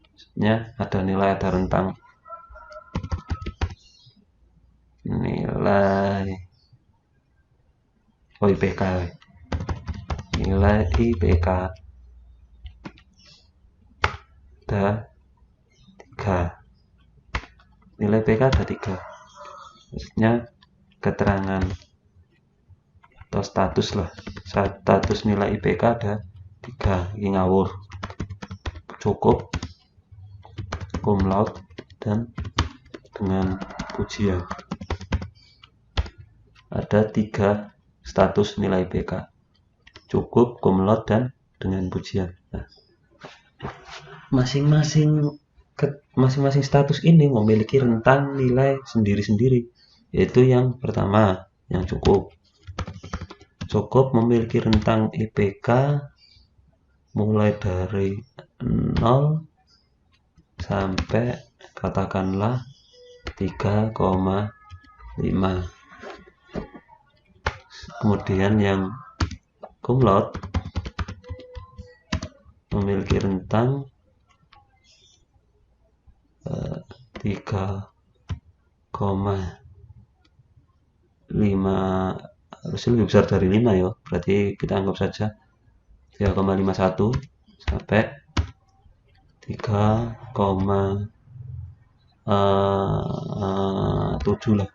maksudnya ada nilai, ada rentang nilai IPK, nilai IPK ada 3, nilai IPK ada 3, maksudnya keterangan atau status lah, status nilai IPK ada 3, ini ngawur, cukup, cum laude, dan dengan pujian. Ada 3 status nilai IPK, cukup, cum laude, dan dengan pujian. Nah, masing-masing status ini memiliki rentang nilai sendiri-sendiri, yaitu yang pertama yang cukup memiliki rentang IPK mulai dari 0 sampai katakanlah 3,5. Kemudian yang cum laude memiliki rentang 3,5, harusnya lebih besar dari 5 ya, berarti kita anggap saja 3,51 sampai 3,7 lah.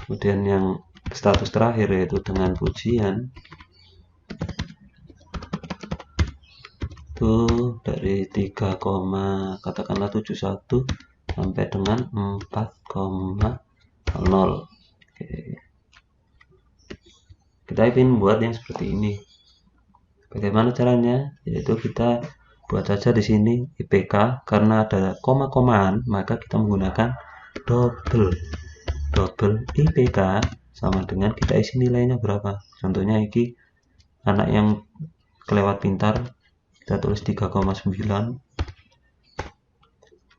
Kemudian yang status terakhir yaitu dengan pujian itu dari 3, katakanlah 71 sampai dengan 4,0. Oke. Kita ingin buat yang seperti ini. Bagaimana caranya? Yaitu kita buat saja di sini IPK, karena ada koma-komaan maka kita menggunakan double IPK sama dengan kita isi nilainya berapa. Contohnya ini anak yang kelewat pintar, kita tulis 3,9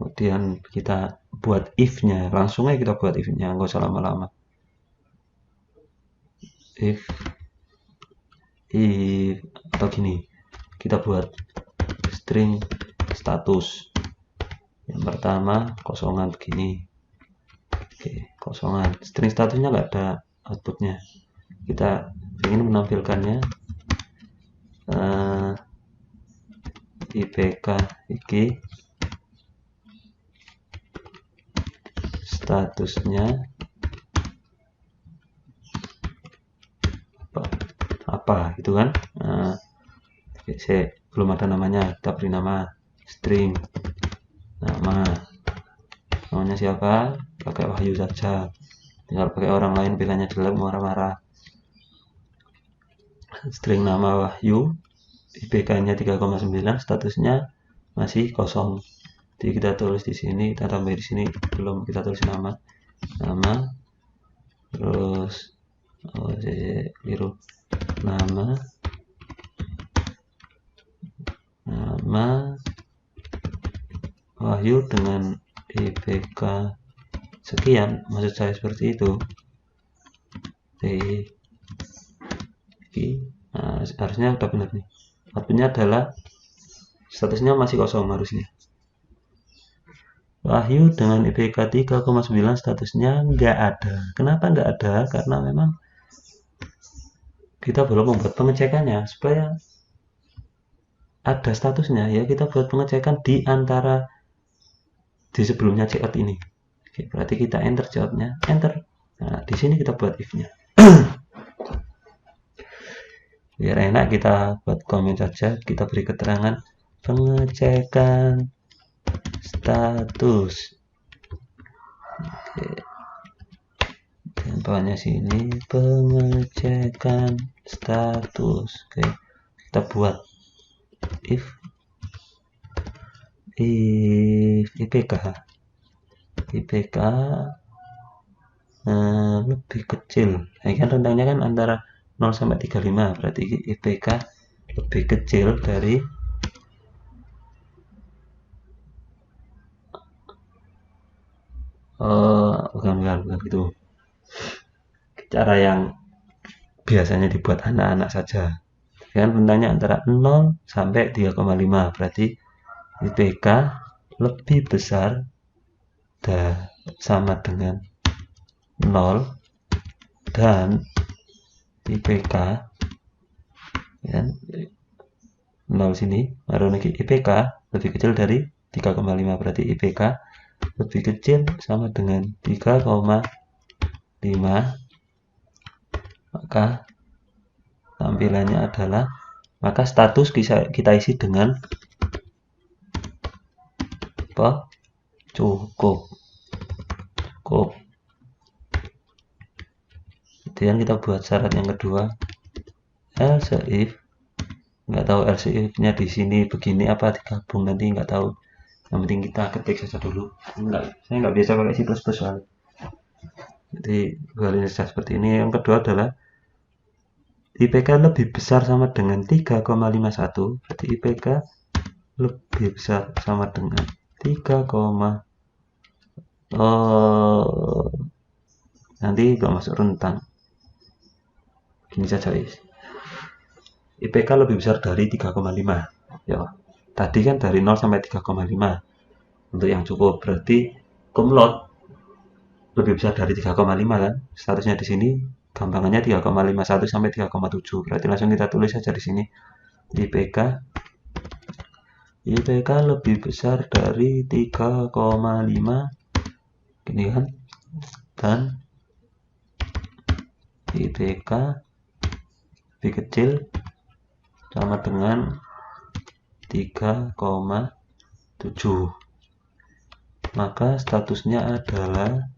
kemudian kita buat if-nya, langsung aja kita buat if-nya, nggak usah lama-lama. If atau gini, kita buat string status. Yang pertama kosongan begini. Oke, kosongan. String statusnya nggak ada outputnya. Kita ingin menampilkannya IPK iki statusnya apa gitu kan. Saya belum ada namanya, kita beri nama string, namanya siapa, pakai Wahyu saja, tinggal pakai orang lain bilangnya jelek marah-marah. String nama Wahyu, IPK nya 3,9, statusnya masih kosong, jadi kita tulis di sini, kita tambah di sini, belum kita tulis nama, terus keliru, nama Wahyu dengan IPK sekian, maksud saya seperti itu. Nah, harusnya udah benar nih. Outputnya adalah statusnya masih kosong harusnya. Wahyu dengan IPK 3,9 statusnya nggak ada. Kenapa nggak ada? Karena memang kita belum membuat pengecekannya. Supaya ada statusnya ya, kita buat pengecekan di antara di sebelumnya checkout ini. Oke, berarti kita enter checkoutnya, enter. Nah, di sini kita buat if-nya. Biar enak kita buat komen saja, kita beri keterangan pengecekan status. Oke. Dan bawahnya sini pengecekan status. Oke, kita buat if IPK lebih kecil, kan rentangnya kan antara 0 sampai 35, berarti IPK lebih kecil dari bukan gitu, cara yang biasanya dibuat anak-anak saja, kan rentangnya antara 0 sampai 3,5, berarti IPK lebih besar sama dengan 0 dan IPK kan 0 sini baru lagi IPK lebih kecil dari 3,5, berarti IPK lebih kecil sama dengan 3,5, maka tampilannya adalah, maka status kita isi dengan apa? Cukup. Kemudian kita buat syarat yang kedua, else if, nggak tahu else if nya di sini begini apa digabung nanti nggak tahu, yang penting kita ketik saja dulu. Saya nggak biasa pakai C++ soalnya, jadi kalian saja seperti ini. Yang kedua adalah IPK lebih besar sama dengan 3,51, berarti IPK lebih besar sama dengan 3, nanti nggak masuk rentang. Gini saja guys, IPK lebih besar dari 3,5 ya. Tadi kan dari 0 sampai 3,5 untuk yang cukup, berarti cum-laude lebih besar dari 3,5 kan. Statusnya di sini gampangannya 3,51 sampai 3,7, berarti langsung kita tulis saja di sini IPK lebih besar dari 3,5 gini kan, dan IPK lebih kecil sama dengan 3,7, maka statusnya adalah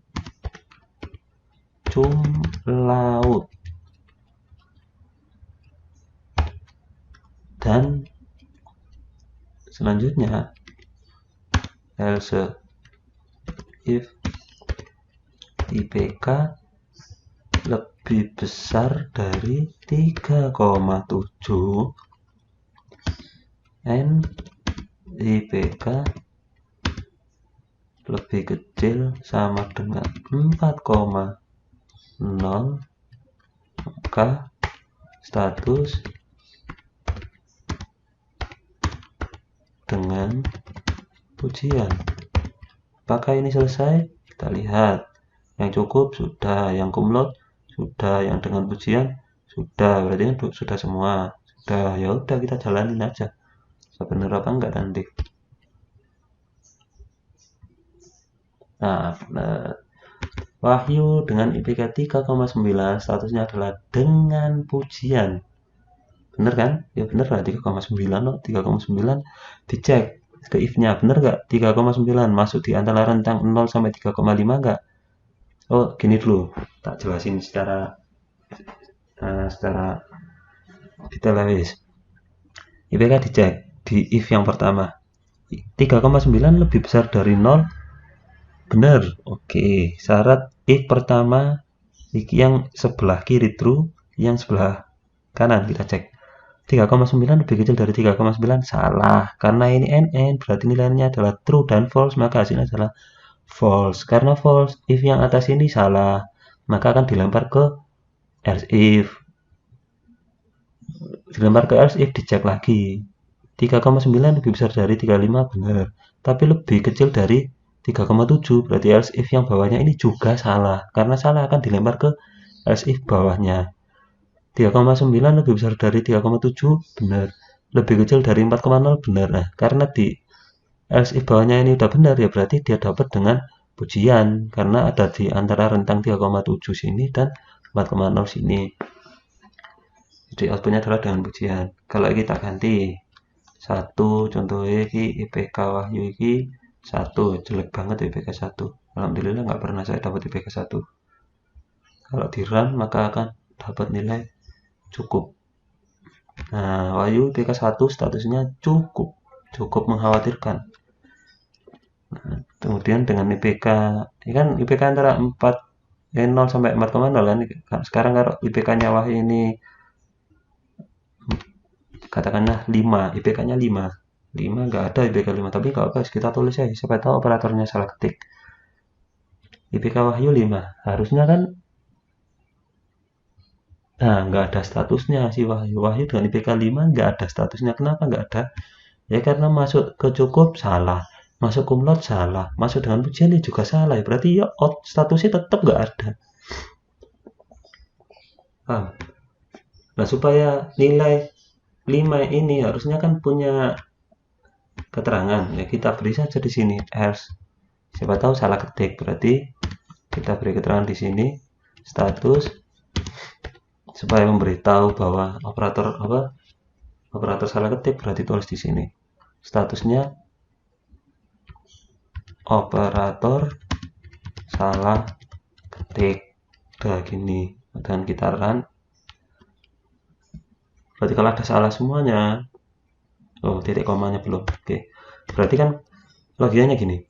cum-laude. Dan selanjutnya else if IPK lebih besar dari 3,7 and IPK lebih kecil sama dengan 4,0, maka status dengan pujian. Apakah ini selesai? Kita lihat. Yang cukup sudah, yang kumlot sudah, yang dengan pujian sudah. Berarti kan sudah semua. Sudah, ya udah kita jalanin aja. Bener apa enggak nanti. Nah, Wahyu dengan IPK 3,9 statusnya adalah dengan pujian. Bener kan? Ya bener lah 3,9 loh. 3,9 dicek ke if-nya. Bener nggak? 3,9 masuk di antara rentang 0 sampai 3,5 nggak? Oh, gini dulu. Tak jelasin secara detail wis. IPK dicek di if yang pertama. 3,9 lebih besar dari 0. Bener. Oke, syarat if pertama yang sebelah kiri true, yang sebelah kanan kita cek. 3,9 lebih kecil dari 3,9 salah. Karena ini NN berarti nilainya adalah true dan false, maka hasilnya adalah false. Karena false, if yang atas ini salah, maka akan dilempar ke else if. Dilempar ke else if dicek lagi. 3,9 lebih besar dari 35 benar. Tapi lebih kecil dari 3,7 berarti else if yang bawahnya ini juga salah. Karena salah akan dilempar ke else if bawahnya. 3,9 lebih besar dari 3,7 benar. Lebih kecil dari 4,0 benar. Nah, karena di else if bawahnya ini udah benar ya berarti dia dapat dengan pujian karena ada di antara rentang 3,7 sini dan 4,0 sini. Jadi outputnya adalah dengan pujian. Kalau kita ganti 1 contohnya ini IPK Wahyu ini 1 jelek banget IPK 1. Alhamdulillah nggak pernah saya dapat IPK 1. Kalau di run maka akan dapat nilai cukup. Nah, Wahyu IPK 1 statusnya cukup mengkhawatirkan. Nah, kemudian dengan IPK, ini kan IPK antara 0 sampai 4,0 kan. Sekarang kalau IPK-nya Wahyu ini katakanlah 5, IPK-nya 5. 5 nggak ada IPK 5, tapi nggak apa, kita tulis aja, siapa tahu operatornya salah ketik. IPK Wahyu 5, harusnya kan nah nggak ada statusnya si Wahyu. Wahyu dengan IPK 5 nggak ada statusnya. Kenapa nggak ada? Ya karena masuk ke cukup salah, masuk kumlot salah, masuk dengan pujian juga salah. Berarti ya statusnya tetap nggak ada. Nah supaya nilai 5 ini harusnya kan punya keterangan. Ya kita beri saja di sini else. Siapa tahu salah ketik. Berarti kita beri keterangan di sini status supaya memberitahu bahwa operator salah ketik berarti tulis di sini statusnya operator salah ketik. Udah gini dan kita run. Berarti kalau ada salah semuanya, oh titik komanya belum. Oke, berarti kan logikanya gini,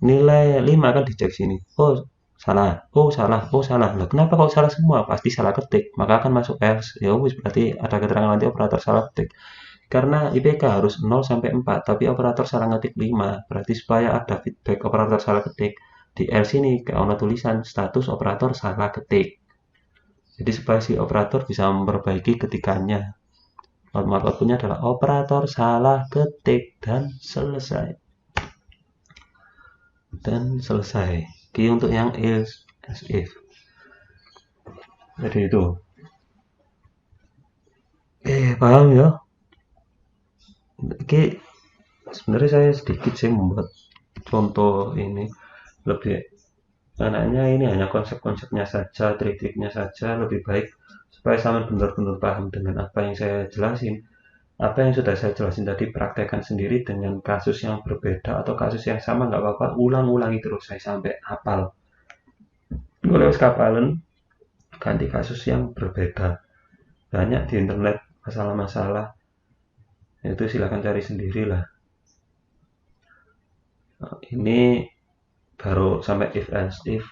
nilai 5 akan dicek sini. Oh salah, oh salah, oh salah. Loh, kenapa kok salah semua? Pasti salah ketik, maka akan masuk else. Ya wis berarti ada keterangan nanti operator salah ketik. Karena IPK harus 0 sampai 4, tapi operator salah ngetik 5. Berarti supaya ada feedback operator salah ketik, di else ini kayak ada tulisan status operator salah ketik. Jadi supaya si operator bisa memperbaiki ketikannya. Outputnya adalah operator salah ketik dan selesai. Oke, untuk yang else if. Jadi itu. Paham ya? Oke, sebenarnya saya sedikit sih membuat contoh ini lebih anaknya ini hanya konsep-konsepnya saja, trik-triknya saja, lebih baik supaya sama benar-benar paham dengan apa yang saya jelasin. Apa yang sudah saya jelasin tadi praktekkan sendiri dengan kasus yang berbeda atau kasus yang sama nggak apa-apa, ulang-ulangi terus saya sampai hafal. Kalau kapalan ganti kasus yang berbeda. Banyak di internet masalah-masalah, itu silahkan cari sendiri lah. Nah, ini baru sampai if and if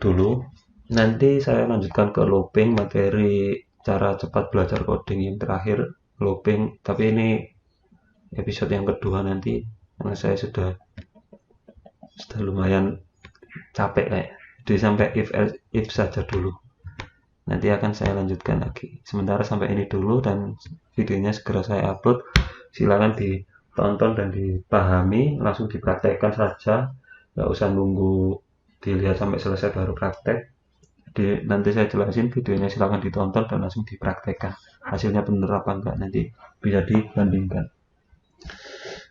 dulu. Nanti saya lanjutkan ke looping, materi cara cepat belajar coding yang terakhir looping, tapi ini episode yang kedua nanti karena saya sudah sudah lumayan capek kayak. Jadi sampai if saja dulu. Nanti akan saya lanjutkan lagi. Sementara sampai ini dulu dan videonya segera saya upload. Silakan ditonton dan dipahami, langsung dipraktekkan saja. Nggak usah nunggu dilihat sampai selesai baru praktek. Jadi nanti saya jelasin videonya, silakan ditonton dan langsung dipraktekkan. Hasilnya bener apa enggak nanti bisa dibandingkan.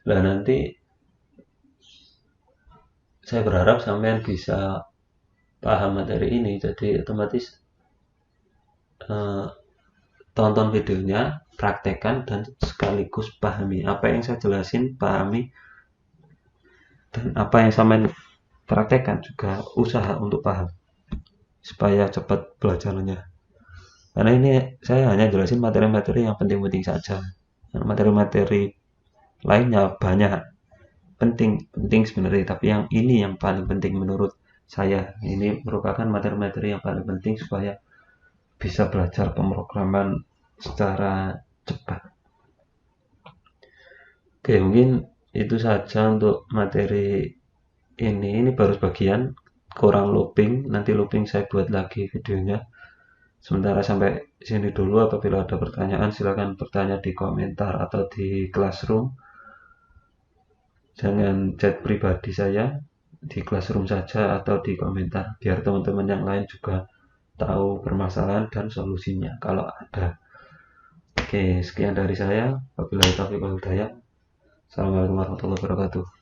Nah nanti saya berharap sampean bisa paham materi ini, jadi otomatis eh, tonton videonya, praktekkan dan sekaligus pahami apa yang saya jelasin, pahami, dan apa yang sampean praktekkan juga usaha untuk paham supaya cepat belajarnya. Karena ini saya hanya jelasin materi-materi yang penting-penting saja. Materi-materi lainnya banyak penting sebenarnya, tapi yang ini yang paling penting menurut saya. Ini merupakan materi-materi yang paling penting supaya bisa belajar pemrograman secara cepat. Oke, mungkin itu saja untuk materi ini. Ini baru sebagian, kurang looping. Nanti looping saya buat lagi videonya. Sementara sampai sini dulu. Apabila ada pertanyaan, silakan bertanya di komentar atau di Classroom. Jangan chat pribadi saya, di Classroom saja atau di komentar, biar teman-teman yang lain juga tahu permasalahan dan solusinya kalau ada. Oke, sekian dari saya. Wabillahi taufiq wal hidayah. Assalamualaikum warahmatullahi wabarakatuh.